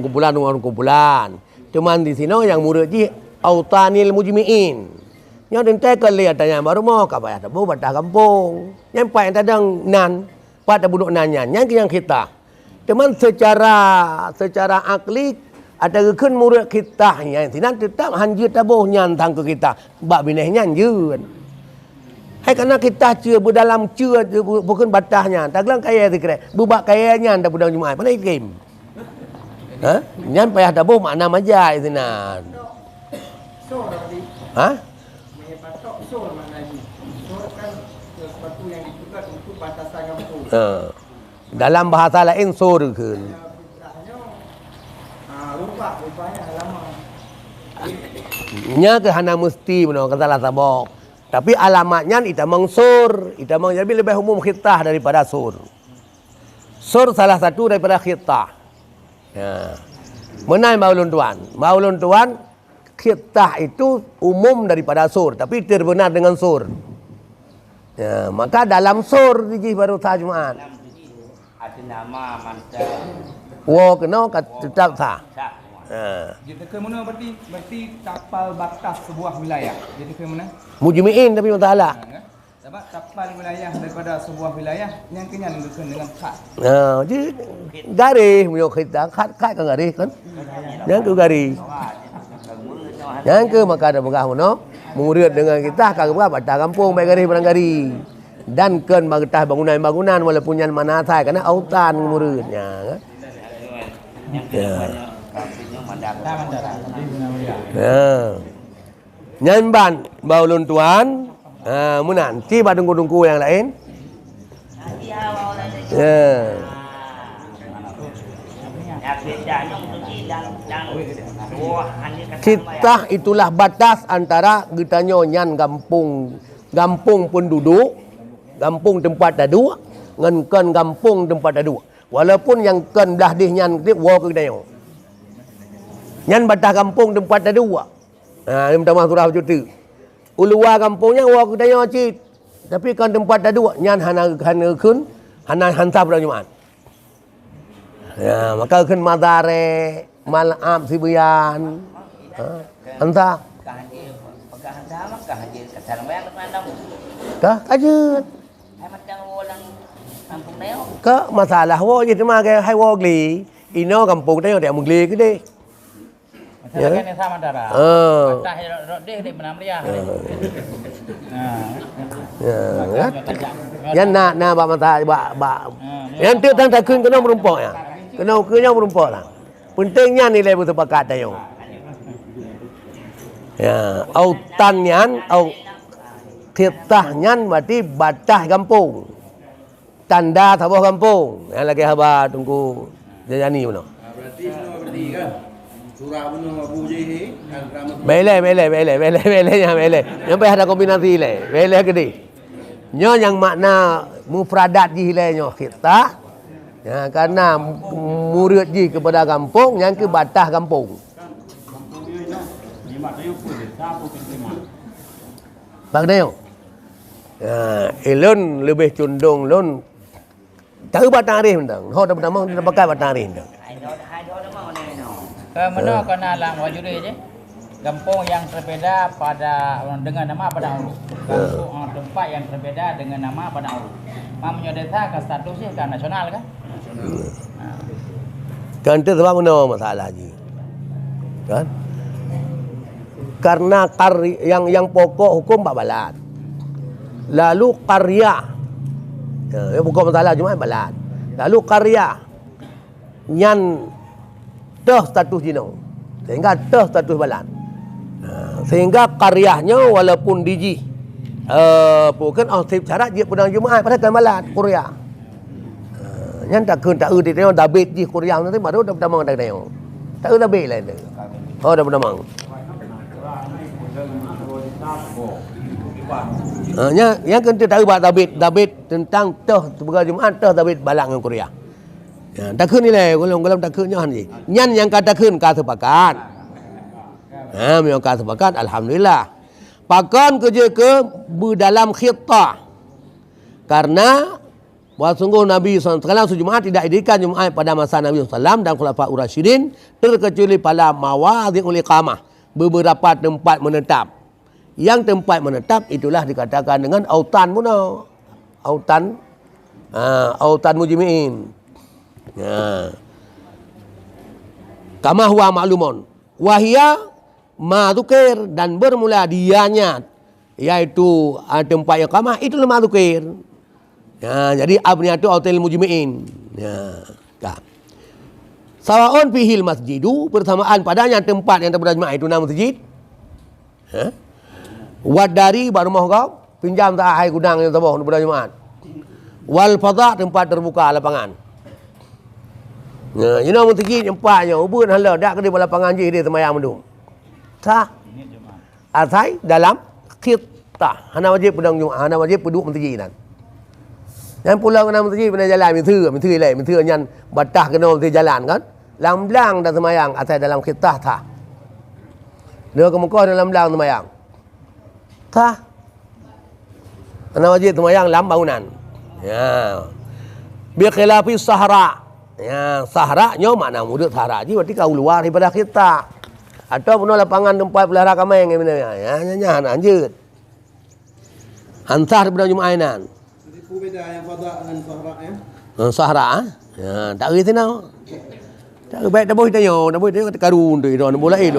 [SPEAKER 1] kumpulan cuman di sini yang murid ji autanil mujmiin nyo dente ke lihat tanya baru mau ka payah tabuh batah kampung yang pai tadang nan pada buduk nanya yang kita cuman secara akli ada gekun murid kita yang sinan tetap hanjir tabuh nyan tang ke kita bak bineh nyan jeun hai kerana kita cia berdalam cia bukan batahnya tak lang kaya dikira bubak kayanya anda budang Jumaat mana ikim ha nyan payah tabuh makna majai sinan
[SPEAKER 5] So tadi.
[SPEAKER 1] ha
[SPEAKER 5] Punya patok so maknanya. So kan sesuatu yang ditukar untuk batasan kampung.
[SPEAKER 1] dalam bahasa lain sur keun
[SPEAKER 5] Rupanya halaman.
[SPEAKER 1] nya ke hana mesti benar kata lah tabok tapi alamatnya ita mangsur ita mang jadi lebih umum khitah daripada sur salah satu daripada khitah ya menai maulun tuan khitah itu umum daripada sur tapi terbenar dengan sur ya maka dalam sur di baru Jumaat
[SPEAKER 4] Ada nama mantan.
[SPEAKER 1] wo kena tetap sah
[SPEAKER 2] Kita ke mana berarti kapal batas sebuah wilayah. Jadi ke mana?
[SPEAKER 1] mujmiin tapi masalah
[SPEAKER 2] Sebab kapal wilayah daripada sebuah wilayah yang kenyan dengan khas.
[SPEAKER 1] Chứ garis punya kita khat kan garis kan. Yang ke garis. Yang ke maka ada begah mono murid dengan kita kagak berapa batah kampung baik garis barang garis. Dan kan magetah bangunan walaupun yang mana saya karena autan muridnya kan. Ya. Nyanban baulun tuan. Menanti badungku-dungku yang lain. Ya. Kita itulah batas antara gitanyo nyan gampung penduduk, gampung tempat dadu, ngan kan gampung tempat dadu. Walaupun yang kan belah dih nyan dia wa ke dayo. Nyan batas kampung tempat dadu. Ini pertama surah juta. Ulua kampungnya wa ke dayo cit. Tapi kan tempat dadu nyan hana kun hana hantar pada Jumaat. Ya, maka kan madare malam sibuyan. Hantar. Kah kajut. Ke masalah wo je cuma ke hai wo gli. Ino kampung dayo dia mengli ke deh.
[SPEAKER 7] Ya. Kan sama darah. Tah rodeh di benam dia.
[SPEAKER 1] Ya. Yan na ba mata ba. Yan tu tang tak kun kena merumpok ya. Kena ukunya merumpok lah. Pentingnya nilai bersepakat dayo. Ya, autannya au kitahnya berarti batas kampung. Tanda sebuah kampung. Yang lagi haba tunggu jajani mana.
[SPEAKER 6] Berarti semua berarti kan. surah bunuh Abu Jahil al-Ramad.
[SPEAKER 1] Belai yang ada kombinasi le. Belai gede. Nyo yang makna mufradat ji hilainya kita. Ya, karena murid ji kepada kampung, yang ke batas kampung. Bagaimana? Ya, elon lebih condong lon. Tak batang arif dah. Ho dah pertama dia pakai batang arif dah.
[SPEAKER 4] Hai đó đúng không này nó.
[SPEAKER 7] Mana kena lang wajuri je. Kampung yang berbeda pada dengan nama pendahulu. Kampung tempat yang berbeda dengan nama pendahulu. Mamanya desa ke statusnya ke nasional kan?
[SPEAKER 1] Kan itu sebab mana masalah ji. Kan? Karena yang pokok hukum bab balat. Lalu qarya. Ya, pokok masalah cuma balat. Lalu qarya nyan dah status jino. Sehingga dah status balat. Sehingga karyahnya walaupun diji bukan aktif syarat dia pedang Jumaat pada kan balat Korea. Nyan tak kun tak di tengok dabit ji Korea nanti baru dah pertama dah tengok. Tak dabit lah itu. Oh dah pertama. Yang kena tahu bab dabit tentang tah pedang Jumaat tah dabit balat dengan Korea. Ya, tak kun ni lah golong tak kun nyan ji. Nyan yang kata kun ka sepakat. Memang kata sepakat, alhamdulillah. Pakan kerja ke berdalam khitah. Karena sungguh Nabi SAW Jumaat tidak didirikan Jumaat pada masa Nabi SAW dan Khulafaur Rasyidin terkecuali pada mawadhi'ul iqamah, beberapa tempat menetap. Yang tempat menetap itulah dikatakan dengan autan muna. Autan mujmi'in. Ya. Kama huwa ma'lumun. Wahia madukir dan bermula dianya yaitu tempat iqamah itulah madukir. Ya, jadi abniya itu hotel mujmi'in. Ya. Sawaun fihil masjidu bersamaan padanya tempat yang terberjamaah itu nama masjid. Ha? Wadari baru mau kau pinjam tak hai gudang yang tabah berjamaah. Wal fadha tempat terbuka lapangan. Ya, you know masjid tempatnya ubun hala dak ke di lapangan je dia semayang mendung. Sah. Asai dalam khitah. Hana wajib pedang Jumaat, hana wajib peduk menteri nan. Yang pulang kena menteri pada jalan menteri nyan batah kena menteri jalan kan. Lam-lam dah semayang asai dalam khitah sah. Dia ke Mekah dalam lam semayang. Sah. Hana wajib semayang lam bangunan. Ya. Bi khilafi sahara. Ya, sahara nya makna murid sahara ji berarti kau luar daripada khitah. Atau penuh lapangan tempat pelihara kambing yang mana ya nyanyi anjut hantar daripada Jumainan.
[SPEAKER 6] Jadi beda yang fadha dengan sahra ya.
[SPEAKER 1] Sahra ya tak reti nau. Tak baik dah boleh tanya karun tu dah mulai.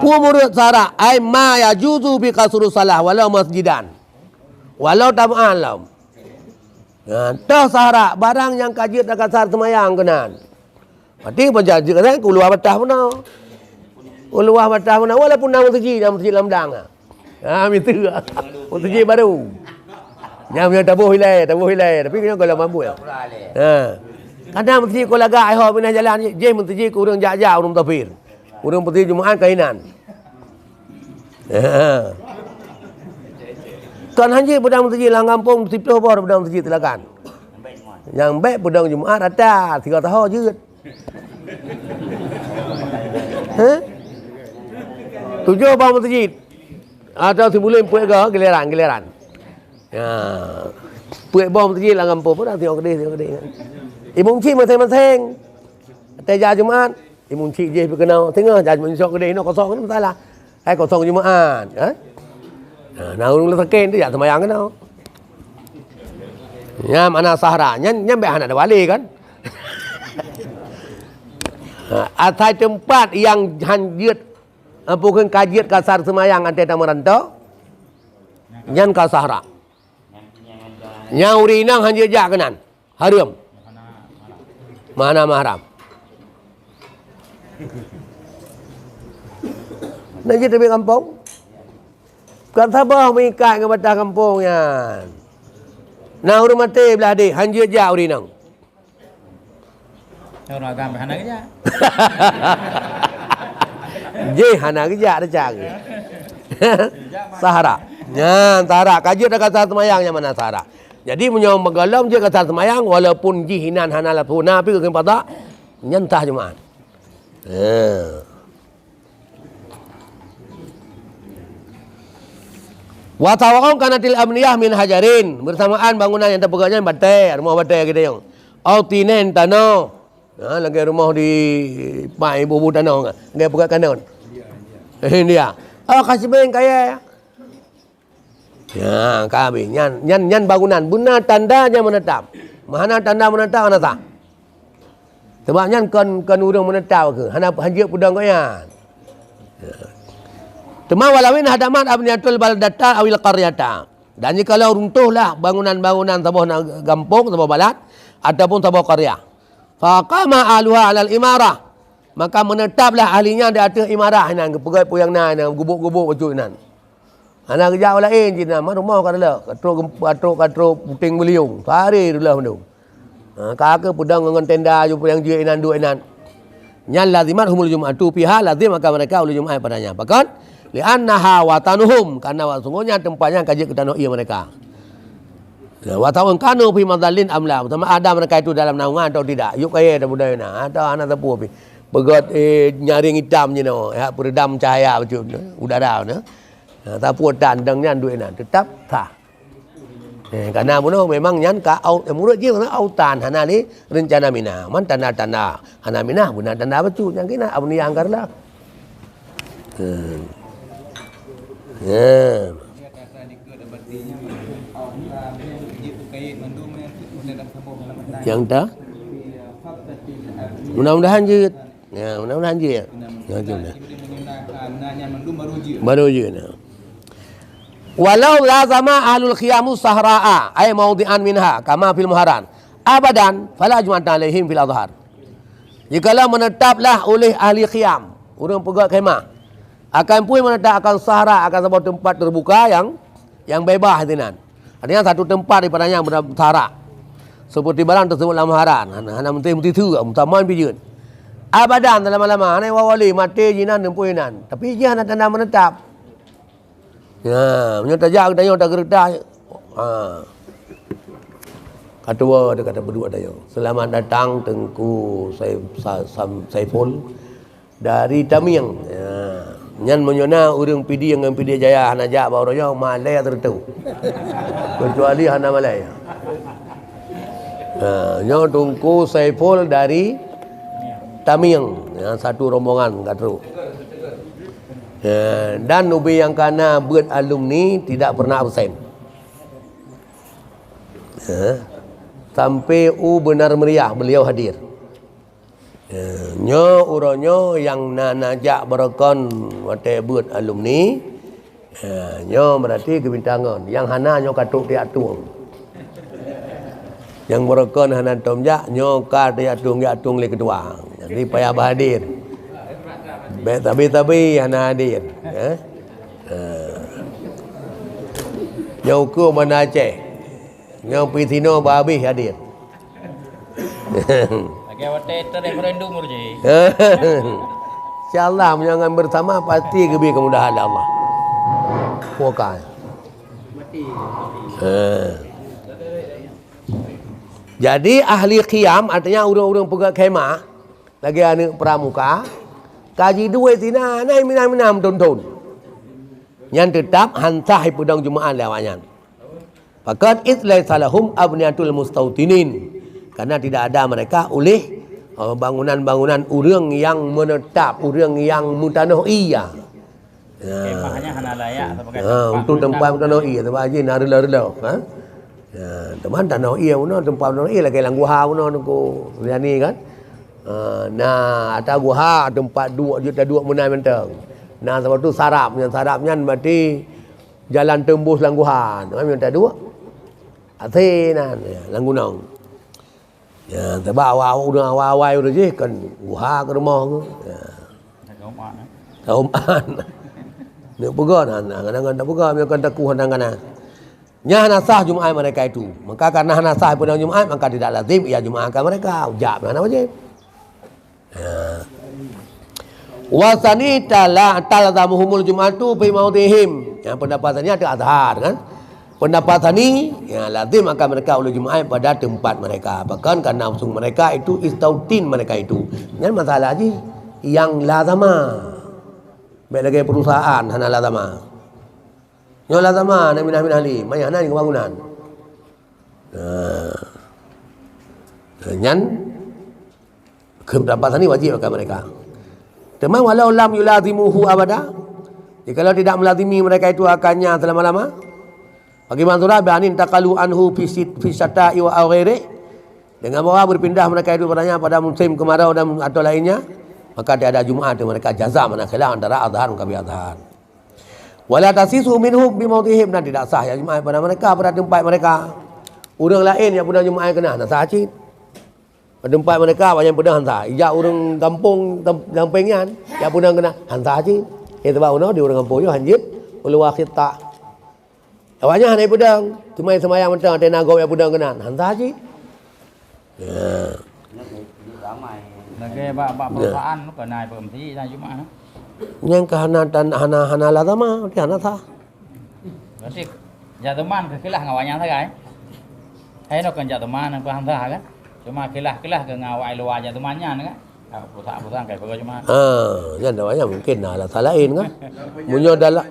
[SPEAKER 1] Pu murid sahra ai ma yajuzu bi qasrus salah walau masjidan. Walau tam'an lam. Ya, dah sahra barang yang kajit dekat sar semayang kenan. Berarti penjaji kan keluar batah mana? Keluar batah mana? Walaupun nama masjid lamdang. Itu masjid baru. Yang tabuh hilai. Tapi kena kalau mampu ya. Kadang masjid kalau agak ai pindah jalan je masjid ku urang jauh urang tafir. Urang masjid Jumaat kainan. Tuan haji pedang masjid lang kampung sipto apa pedang masjid telakan. Yang baik pedang Jumaat ada 3 tahun je. Tujuh bang masjid atau sebelum puak ke giliran. Ya. Puak bang masjid lah kampung pun dah tengok kedai. Imam cik masing-masing. Teja Jumaat, imam cik je berkenal tengah jadi masuk kedai nak kosong kan masalah. Hai kosong Jumaat, nah urang lesaken tu ya semayang kan. Ya mana sahara, nya baik anak ada wali kan. Atai tempat yang hanjut bukan kajiat kasar semayang ante merantau nyan ka sahara nyau rinang hanjut jak kenan haram mana mahram nanti tepi kampung kan sabah mengikat ke batah kampung yan nah urut mati belah dik hanjut jak rinang
[SPEAKER 7] Orang agama hana kerja.
[SPEAKER 1] Je hana kerja dah cari. Sahara. Ya, sahara. Kaji dah kata semayang yang mana sahara. Jadi menyong megalam je kata semayang walaupun jihinan hana la puna pi ke pada nyentah Jumaat. Wa tawaqam kanatil amniyah min hajarin, bersamaan bangunan yang terpegaknya batai, rumah batai kita yang. Au tinen tanah. Ha, lagi rumah di pai bubu tanah kan. Dia pegat kanan. Dia. Ah kasih beng kaya. Ya, kami nyan bangunan benar tandanya menetap. Mana tanda menetap ana tak? Sebabnya kan urang menetap ke. Hana hanjia pudang kaya. Tema walawin hadamat abniyatul baldata awil qaryata. Dan jikalau runtuhlah bangunan-bangunan sebuah kampung, sebuah balad ataupun sebuah qarya. Faqama aluha alal imarah. Maka menetaplah ahlinya di atas imarah nan kepegai puyang nan gubuk-gubuk baju nan. Ana kerja lain jina rumah kadala katrok puting beliung. Hari dulu mendu. Kakak pudang dengan tenda jumpa yang dia inan dua inan. Nyal lazimat humul jum'atu fiha lazim maka mereka ulu jum'ah padanya. Bahkan li'annaha watanuhum karena sungguhnya tempatnya kaji ke tanah ia mereka. Wa ta'un kanu fi madallin amla. Pertama ada mereka itu dalam naungan atau tidak. Yuk kaya dah budaya na. Atau anak tepu api. Begot nyaring hitam je no. Ya peredam cahaya macam udara no. Tapu tandangnya duit na tetap sah. Karena muno memang nyan ka au mulut je autan hana ni rencana mina. Man tanda-tanda hana mina guna tanda betul yang kena abni angkarlah. Ya. Yang tak? Mudah-mudahan je. Ya, mudah-mudahan je. Ya, je. Baru je. Walau lazama ahlul khiyamu sahra'a ay mawdi'an minha kama fil muharan abadan fala jum'atan alaihim fil adhar. Jikalau menetaplah oleh ahli khiyam, orang pegang khemah akan pun menetap akan sahara, akan sebuah tempat terbuka yang bebas hatinan. Artinya satu tempat daripadanya bersahara. Seperti barang tersebut dalam muharan. Hana menteri tu, mutaman bijun. Abadan dalam lama-lama, hana wawali mati jinan dan puinan. Tapi dia hana tanda menetap. Ya, menyata jak dayo tak gerdah. Kedua dia kata berdua dayo. Selamat datang Tengku Saiful dari Tamiang. Ya. Nyan menyona urang pidi yang pidi jaya hana jak bawa royo Malay tertu. Kecuali hana Malay. Nyo Tengku Saiful dari Tamiang. Ya, satu rombongan katru. Dan ubi yang kana buat alumni tidak pernah absen. Sampai benar meriah beliau hadir. Nyo uronyo yang najak berakon wate buat alumni. Nyo berarti kebintangan. Yang hana nyo katuk tiak tuang. Yang berakon hana tomjak nyo ka tiak tuang le kedua. Jadi payah berhadir. Tapi hana hadir. Nyau ku mana Aceh. Nyau Pitino Babi hadir.
[SPEAKER 7] Lagi awak referendum urje.
[SPEAKER 1] InsyaAllah menyangan bersama pasti lebih kemudahan Allah. Pokai. Jadi ahli qiyam artinya orang-orang pegang khemah lagi anak pramuka. Kaji duit tina nai minam tonton. Yang tetap hantah pudang Jumaat lewatnya. Fakat itlai salahum abniyatul mustautinin. Karena tidak ada mereka oleh bangunan-bangunan urang yang menetap, urang yang mutanoiyah.
[SPEAKER 7] Kemahnya hana layak
[SPEAKER 1] untuk tempat mutanoiyah tempat aja narela-rela. Teman tanoiyah mana tempat mutanoiyah lagi langguha mana ko yani kan. Nah, ada guha tempat dua menai mentang. Nah, sebab tu sarapnya berarti jalan tembus langguhan. Mana minta dua? Athenan langgunang. Ya, sebab awal udah je kan guha ke rumah tu. Ya. Kauman. Dia pegang kadang-kadang tak pegang dia akan takut kadang-kadang. Nya nasah Jumaat mereka itu. Maka karena nasah pada Jumaat maka tidak lazim ia Jumaatkan mereka. Ujab mana wajib. Wasani talzamuhumul jum'atu fi mautihim. Yang pendapatannya ada azhar kan. Pendapat ini ya lazim akan mereka oleh Jumaat pada tempat mereka. Bahkan karena langsung mereka itu istautin mereka itu. Yang masalah lagi yang lazama. Baik lagi perusahaan hana lazama. Yang lazama nak minah ali, mayah nan kebangunan. Yang pendapatan ini wajib akan mereka. Teman walau lam yulazimuhu abada. Jikalau tidak melazimi mereka itu akannya selama-lama. Bagaimana surah banin taqalu anhu fi syata'i wa ghairi, dengan bawa berpindah mereka itu padanya pada musim kemarau dan atau lainnya, maka tiada Jumaat itu mereka jaza manakala antara azhar dan azhar. Wala tasisu minhum bi mautihim, dan tidak sah ya Jumaat pada mereka pada tempat mereka. Orang lain yang pernah Jumaat kena nak sah cik. Pada tempat mereka banyak pernah hantar. Ijak orang kampung kampungnya yang pernah kena hantar cik. Itu sebab di orang kampung yo hanjit ulu wakhita. Awaknya hanai pedang, cuma semayang mentang ada nagau yang pedang kenan. Hantar haji. Ya.
[SPEAKER 7] Lagi bak perusahaan nu kenai berhenti dah Jumaat.
[SPEAKER 1] Yang hana lazama, dia hana sah.
[SPEAKER 7] Berarti jatuman ke kilah ngawanya sagai. Hai no kan jatuman yang hantar kan. Cuma kilah ke ngawai luar jatumannya kan. Perusahaan kayak begitu Jumaat.
[SPEAKER 1] Jangan awaknya mungkin lah lain kan. Munyo dalam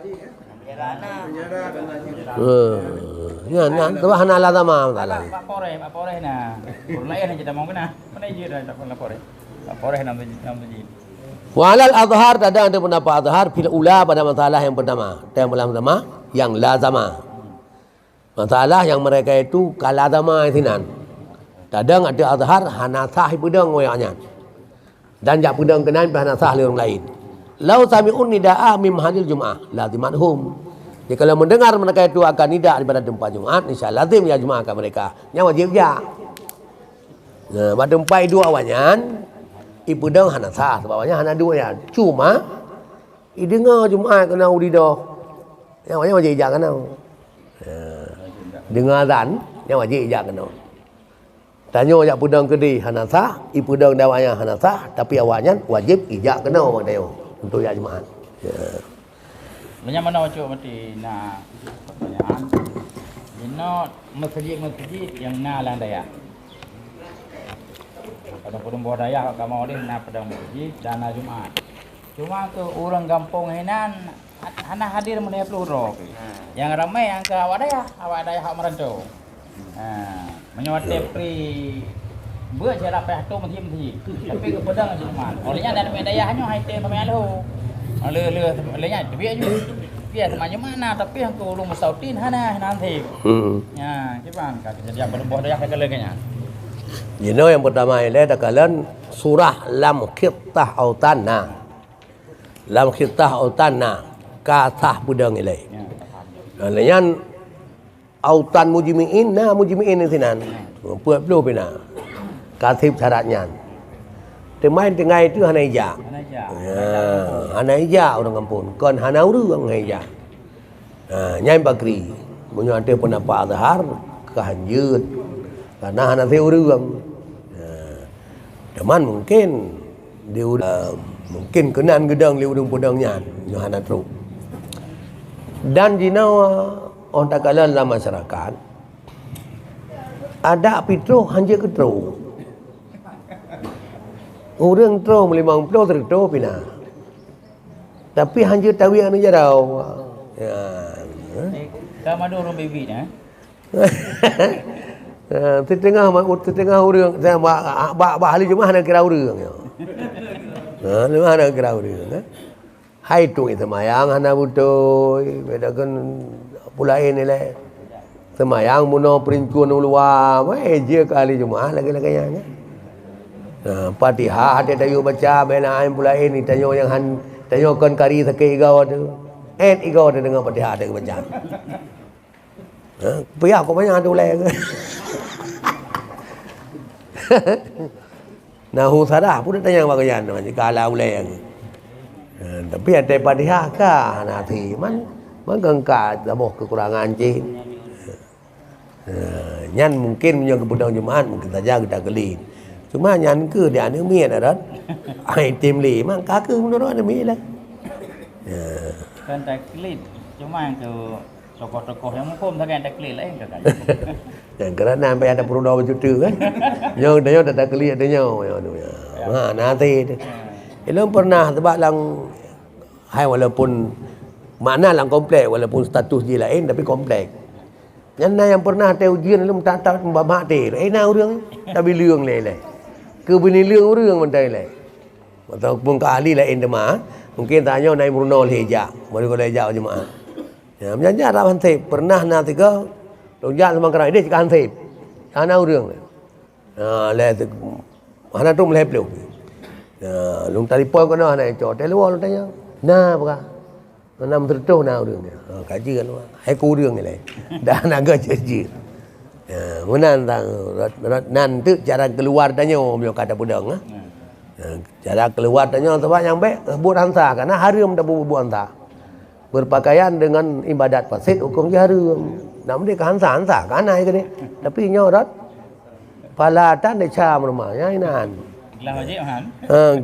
[SPEAKER 1] ya, tu hana lazama masalah.
[SPEAKER 7] Pak Poreh nah. Lain aja mau kena. Mana je dah tak Poreh. Pak Poreh nam tu.
[SPEAKER 1] Walal azhar ada pendapat azhar fil ula pada masalah yang pertama. Yang pertama yang lazama. Masalah yang mereka itu kalazama isinan. Kadang ada azhar hana sah pedang oyaknya. Dan jak pedang kenan hana sah orang lain. Lau sami'un nida'a mim hadil Jum'ah lazimanhum. Jadi kalau mendengar mereka itu akan nidak daripada tempat Jumaat, insya-Allah lazim ya Jumaat akan mereka. Yang wajib ya. Nah, pada tempat itu awalnya ipedang hana sah, sebabnya hana dua ya. Cuma dengar Jumaat kena udi dah. Yang wajib ijak kena. Dengar azan, yang wajib ijak kena. Tanya jak pedang kedai hana sah, ipedang dawanya hana sah, tapi awalnya wajib ijak kena orang dia untuk ya Jumaat. Ya.
[SPEAKER 7] Banyak mana macam mati nak pertanyaan. Ini masjid yang nalang daya. Pada bawah daya kalau mau dia nak pada masjid dan Jumaat. Cuma tu orang kampung hinan hana hadir meneh peluru. Yang ramai yang ke awak daya hak merantau. Menyewati pri buat jarak peh tu mesti. Tapi ke pedang Jumaat. Olehnya dari daya hanya haitem sampai alu. Lelenya dia dia macam mana tapi yang ke ulung mustautin hana nanti. Ya, gimana kan jadi berbuah daya keleganya.
[SPEAKER 1] Yang pertama ini dakalan surah lam khittah autanna. Lam khittah autanna katah budang ilai. Lelenya autan mujmi'in mujmi'in sinan. Puat belum pina. Katib syaratnya. Temain tengah itu hana ijak. Hana ijak orang kampung. Kon hana urang ijak. Nyai bakri. Munyo ada pendapat azhar kehanjut. Karena hana fe urang. Teman mungkin dia mungkin kenan gedang li urang pedangnya. Nyo hana teruk. Dan jina orang takalan dalam masyarakat ada pitro hanjut ketro. Orang terus melimang puluh terus pina. Tapi hanya tahu yang ni jarau. Ya.
[SPEAKER 7] Kamu ada orang baby dah.
[SPEAKER 1] Setengah orang saya bak ahli Jumaat nak kira orang. Mana kira orang. Hai tu itu mayang hana butuh. Bedakan pula ini le. Semayang muno perincuan luar. Mai je kali Jumaat lagi-lagi yang. Fatihah ada tayu baca bena aim pula ini tayu yang tayu kon kari sakit igau tu. Igau ada dengan Fatihah ada baca. Pihak kau banyak ada ulai ke. Nahu sarah pun tanya bagaimana macam kala ulai. Tapi ada Fatihah kah nanti man gengkat daboh kekurangan cik. Nyan mungkin punya kebutuhan Jumaat mungkin saja kita kelin. Cuma yang ke dia ni mi ada rat. Ai tim li mang kaki menurut ada mi lah. Ya.
[SPEAKER 7] Kan taklid. Cuma yang tu tokoh-tokoh yang hukum tak kan taklid lain kan.
[SPEAKER 1] Dan kerana sampai ada perudah berjuta kan. Yang dia tak kelihat dia tu. Ha nanti. Elok pernah sebab lang hai walaupun makna lang komplek walaupun status dia lain tapi komplek. Yang pernah tahu ujian lu tak mbak teh. Na urang tapi liang lelai. Ke bini liang urang mentai lai. Ataupun ke ahli lain demah. Mungkin tanya naik Bruno lejak. Baru kalau lejak jemaah. Ya, menjajah tak hansip. Pernah nanti ke lonjak sama kerana dia cakap hansip. Ana urang. Le mana tu melep lu. Lung telefon kena nak cot telefon lu tanya. Nah apa? Mana mentertuh na urang dia. Kaji kan. Hai ku urang ni lai. Dah naga jeje. Mana nan tu cara keluar tanya dia kata budang. Cara keluar tanya sebab yang baik buat hantar karena haram dah buat hantar. Berpakaian dengan ibadat fasik hukum dia haram. Nak dia hantar kan ai ke ni. Tapi nyorat palatan dah cam rumahnya inan.
[SPEAKER 7] Gelah wajib han.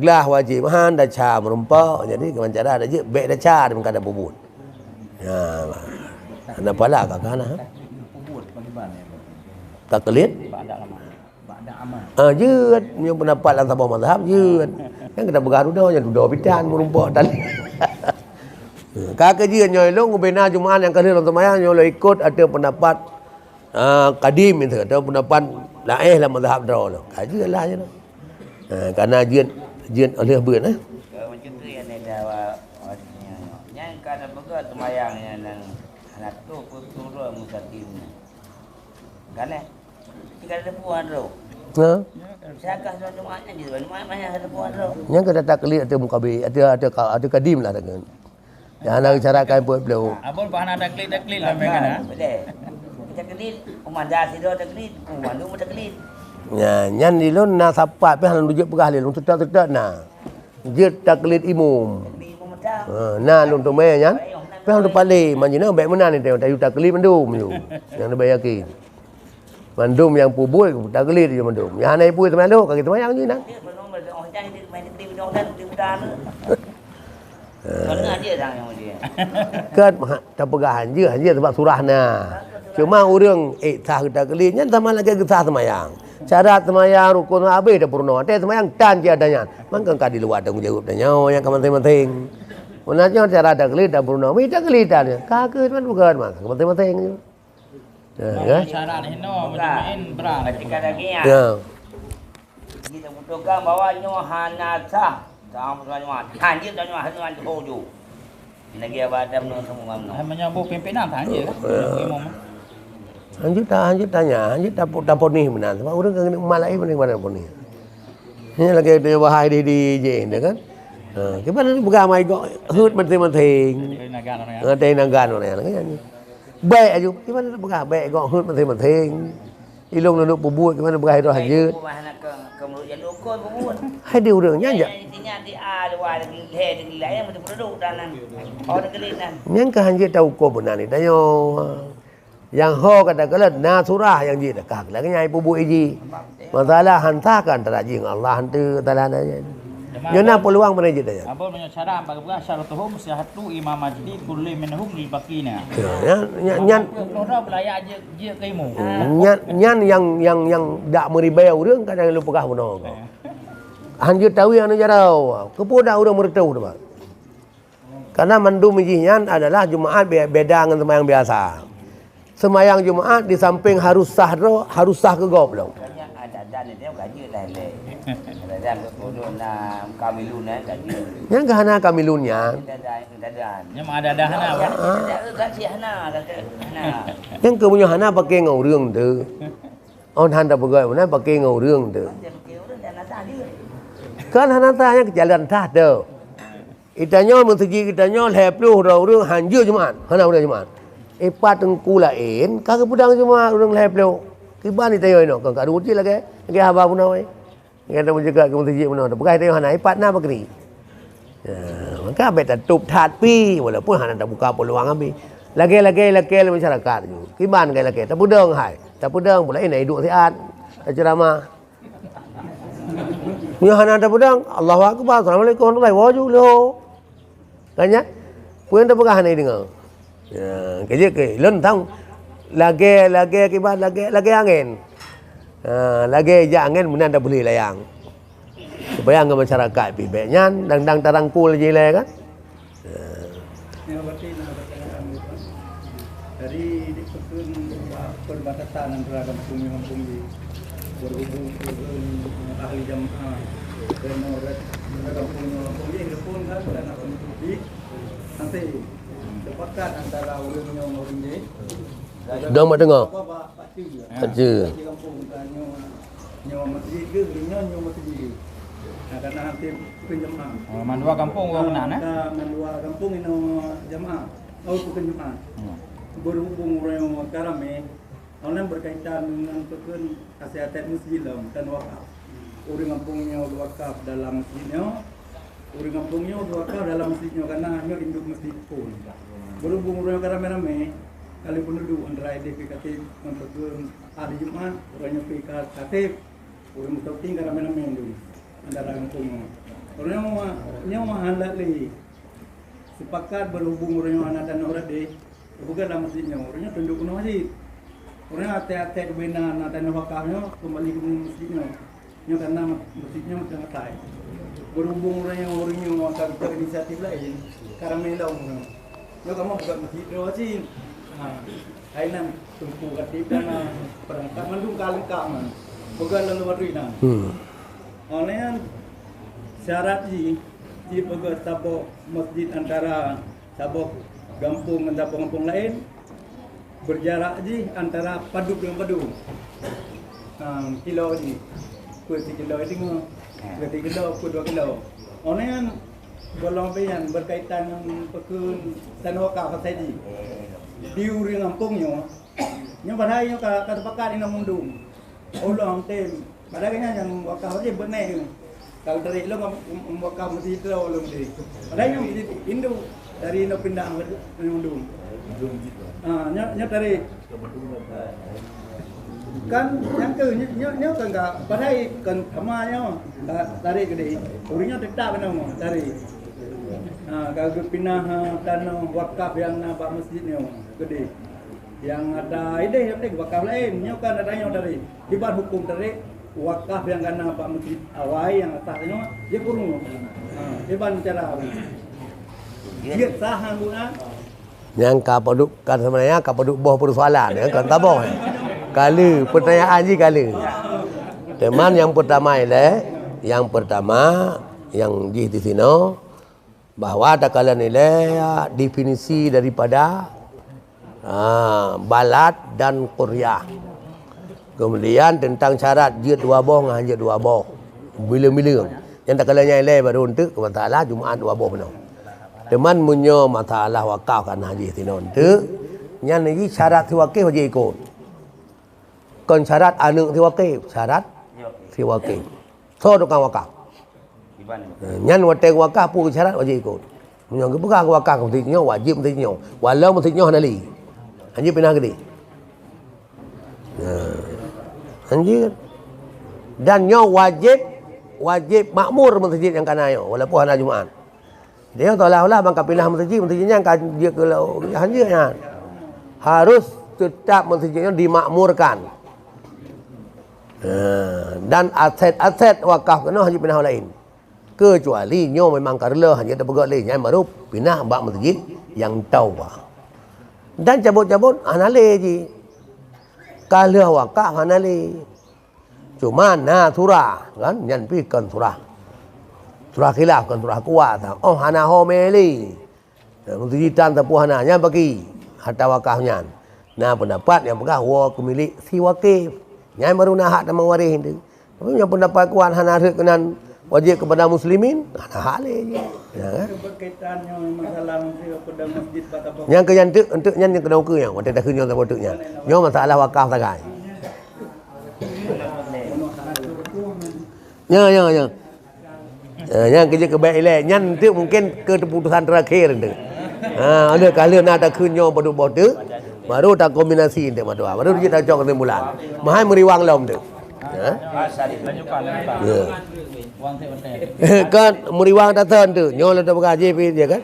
[SPEAKER 1] Gelah wajib han dah cam rumpa. Jadi dengan cara dah je baik dah cam dengan kada bubut. Ya. Ana pala ka kana.
[SPEAKER 2] Bubut bagaimana ya?
[SPEAKER 1] Tak kelit.
[SPEAKER 7] Ba'da lama.
[SPEAKER 2] Ba'da amal.
[SPEAKER 1] Jeut punya pendapat dalam sabah mazhab jeut. Yang kita bergaru dah yang duduk bidan merumpak tali. Kakak dia nyolong bina Jumaat yang kali orang semayang nyolong ikut ada pendapat kadim itu, ada pendapat lain lah mazhab dah lah. Kaji lah je lah. Karena jian oleh ber
[SPEAKER 4] Macam tu yang ada yang kada begat semayang yang anak tu putura musatim. Kan jika ada puan tu. Saya kasih Jumaatnya je, Jumaat banyak ada puan tu.
[SPEAKER 1] Yang kita tak kelik ada mukabi, ada kadim lah dengan. Jangan cara kai buat beliau.
[SPEAKER 7] Abang bahan ada taklid lah mereka.
[SPEAKER 4] Betul. Kita kelit, umat sido kelit, umat tu kelit.
[SPEAKER 1] Ya, nyan di lon na sapat pe halan rujuk pegah lon tetak na. Jet taklid imum. Na lon tu me nyan. Pe halan pale manjina baik mana ni tengok tayu taklid mandum tu. Yang lebih yakin. Mandum yang pubul taklid je mandum. Yang anai pui teman lu kaki temayang je nak.
[SPEAKER 4] Kalau dia dah yang dia.
[SPEAKER 1] Kan tak pegahan je sebab surah na. Cuma orang sah taklid nyan sama lagi sah semayang. Cara semayang rukun habis dah purna. Tapi semayang tan je adanya. Mangkang ka di luar tanggungjawab tanya yang penting-penting. Menanya cara taklid dah purna. Mi taklid dah. Kagak man bukan mak. Penting-penting je.
[SPEAKER 7] Ya. Cara ni no menjemain berang.
[SPEAKER 4] Ketika lagi ya.
[SPEAKER 1] Ya.
[SPEAKER 4] Kita butuhkan bawa nyohanata. Tahu tuan-tuan. Hanjir tuan-tuan hanjir hoju. Lagi ada menurut semua mana.
[SPEAKER 7] Hai menyambung pimpinan tanya kan. Imam.
[SPEAKER 1] Hanjir tanya, hanjir dapur ni benar. Sebab orang kena malai pun mana dapur ni. Ini lagi dia bahai di je kan. Gimana ni bukan mai kok hut penting-penting. Nagan orang kan. Baik aja. Gimana bukan baik kok hut penting-penting. Ilung duduk bubut gimana bukan itu hanjir.
[SPEAKER 4] Kemudian jadi ukur bubut.
[SPEAKER 1] Hai dia orangnya aja.
[SPEAKER 4] Intinya di luar di lain betul duduk dalam orang kelinan.
[SPEAKER 1] Yang ke hanjir tahu kau benar ni. Tanya yang ho kata kalau na surah yang ji dekat lagi nyai bubut iji. Masalah hantarkan terajing Allah hantu taala nanya. Yana peluang mana je tanya.
[SPEAKER 7] Abang punya cara bagaimana syaratuhum sihatu imam majdi kulli minhum lil baqina.
[SPEAKER 1] Nyan
[SPEAKER 7] Lora belaya je kaimu.
[SPEAKER 1] Nyan yang dak meribai orang kadang lu pegah benar. Hanjir tahu yang jarau. Kepoda orang mertau tu pak. Karena mandum ijinya adalah Jumaat beda dengan sembahyang biasa. Sembahyang Jumaat di samping harus sah ke gop belum.
[SPEAKER 4] Ada dia gaji lain. Ada kemudian kamilun gaji.
[SPEAKER 1] Yang gahana kamilunnya.
[SPEAKER 7] Yang ada hana apa?
[SPEAKER 4] Gaji hana.
[SPEAKER 1] Yang kemunya hana pakai ngau rương tu. On hana pakai mana pakai ngau rương tu. Kan hana tanya jalan tah tu. Itanya mesti kitanya lepluh rương hanjir Jumaat. Hana udah Jumaat. Epat tengku lain, kagak pudang cuma orang lepluh. Kiban ni tayo ino, kang kadu uji lagi. Lagi haba pun awai. Kita menjaga ke masjid pun ada. Bukan tayo hana epat na bakri. Maka beta tup tat pi walaupun hana tak buka peluang ambi. Lagi masyarakat tu. Kiban lagi tak pudang hai. Tak pudang pula ini hidup sihat. Ceramah. Punya hana ada pedang, Allahu Akbar, Assalamualaikum warahmatullahi wabarakatuh. Kan ya? Punya ada pegang hana dengar. Ya, kerja ke lentang lagi akibat lagi angin. Lagi je angin mana dah boleh layang. Supaya angin masyarakat pi baiknya dang tarangkul je lah kan.
[SPEAKER 5] Ya berarti dari dikutun perbatasan antara kampung di berhubung dengan ahli jamaah dan orang kampung di pun kan dan akan di nanti sepakat antara orang ni
[SPEAKER 1] Dah mak dengar.
[SPEAKER 5] Pak Cik.
[SPEAKER 1] Saja.
[SPEAKER 5] Kampung nyawa masjid ke nyawa masjid. Karena nanti penjemaah.
[SPEAKER 7] Mandua kampung orang kenal
[SPEAKER 5] Mandua kampung ini jemaah. Oh bukan jemaah. Berhubung orang Karame, orang berkaitan dengan kesehatan masjid dan wakaf. Orang kampungnya wakaf dalam masjidnya, orang kampungnya wakaf dalam masjidnya karena hanya induk masjid pun. Berhubung orang Karame, kali penduduk antara DPKT untuk ahli Jumat, orangnya PKT, orang mustaqim Karame dulu antara kampungnya. Orangnya mahalat lagi. Sepakat berhubung orangnya anak dan orang deh. Bukan dalam masjidnya, orangnya tunjuk ke masjid. Orangnya hati-hati kebenaran dan wakafnya kembali ke masjidnya. Ini karena masjidnya macam atai. Berhubung orangnya wakaf ke inisiatif lain, Karame lah orang. Yo kamu buka masjid sih. Ainan tumpu katip dan perangkat mandung kalengkap man. Bukan lalu badrina. Oleh syarat di pegat tabok masjid antara tabok kampung dan kampung lain berjarak je antara paduk dengan paduk. Kilo ni, kuat kilo ini ngah, 3 kilo, kuat 2 kilo. Orang golong bayan berkaitan dengan pekun tanah wakaf sahaja. Di uri kampungnya, yang pada yang kata pakar ini mundung. Ulang tem, padahal yang wakaf saja benar. Kalau dari lo wakaf masjid itu ulang deh. Padahal yang Hindu dari no pindah ke mundung. Nya dari kan yang ke nya kan enggak padahal kan kamanya tarik gede. Urinya tetap benar tarik. Kalau pindah tanah wakaf yang nampak masjidnya gede. Yang ada ide wakaf lain, nya kan adanya dari dibar hukum tarik wakaf yang kan nampak masjid awal yang atasnya dia kurung. Dibar cara dia sah guna
[SPEAKER 1] yang kapaduk kan sebenarnya kapaduk boh persoalan ya kan tabong. Kali pertanyaan je kali. Teman yang pertama yang di sini bahawa tak kala nilai definisi daripada balad dan qaryah. Kemudian tentang syarat jid 2 boh dengan jid 2 boh. Bila-bila yang tak kala nilai baru untuk masalah Jumaat 2 boh benar. Teman munyo masalah wakaf kan haji sini untuk yang lagi syarat siwakif haji ikut. Kon syarat anu siwakif, syarat siwakif. So tukang wakaf. Nyan wateng wakaf pun syarat wajib ikut. Munyo ke pegang wakaf mestinya wajib mestinya. Walau mestinya hanali. Haji pindah gede. Anjir. Dan nyo wajib makmur masjid yang kana yo walaupun hari Jumaat. Dia seolah-olah bangka pindah masjidnya kan dia ke hanjirnya. Harus tetap masjidnya dimakmurkan. Dan aset-aset wakaf kena haji pindah lain. Kecuali nyo memang karela hanya terpegat lain yang baru pindah bak masjid yang tahu. Dan cabut-cabut hanale je. Kalau wakaf hanale. Cuma surah kan yang pikan surah. Surah khilaf kan surah kuat. Oh hana ho meli. Masjidan tapu hana nya bagi harta wakafnya. Nah pendapat yang pegang wa kemilik si wakif. Yang baru nak hak dan mewaris itu. Tapi yang pendapat kuat hana kenan wajib kepada muslimin, hana hak je. Ya kan?
[SPEAKER 5] berkaitannya masalah kepada masjid pada
[SPEAKER 1] Yang ke untuk yang kena ukur yang waktu dah kenyang tak patutnya. Nyo masalah wakaf sagai. Ya. Yang kerja kebaik elok. Yang tu mungkin keputusan terakhir tu. Ada kali nak tak kenyang pada baru tak kombinasi tu baru dia tak cok kesimpulan. Mahal meriwang lom tu. Ha?
[SPEAKER 7] Lanjutkan.
[SPEAKER 1] Ya.
[SPEAKER 7] Wang teh betul.
[SPEAKER 1] Kan muriwang datang tu, nyol ada bagaji pi dia kan.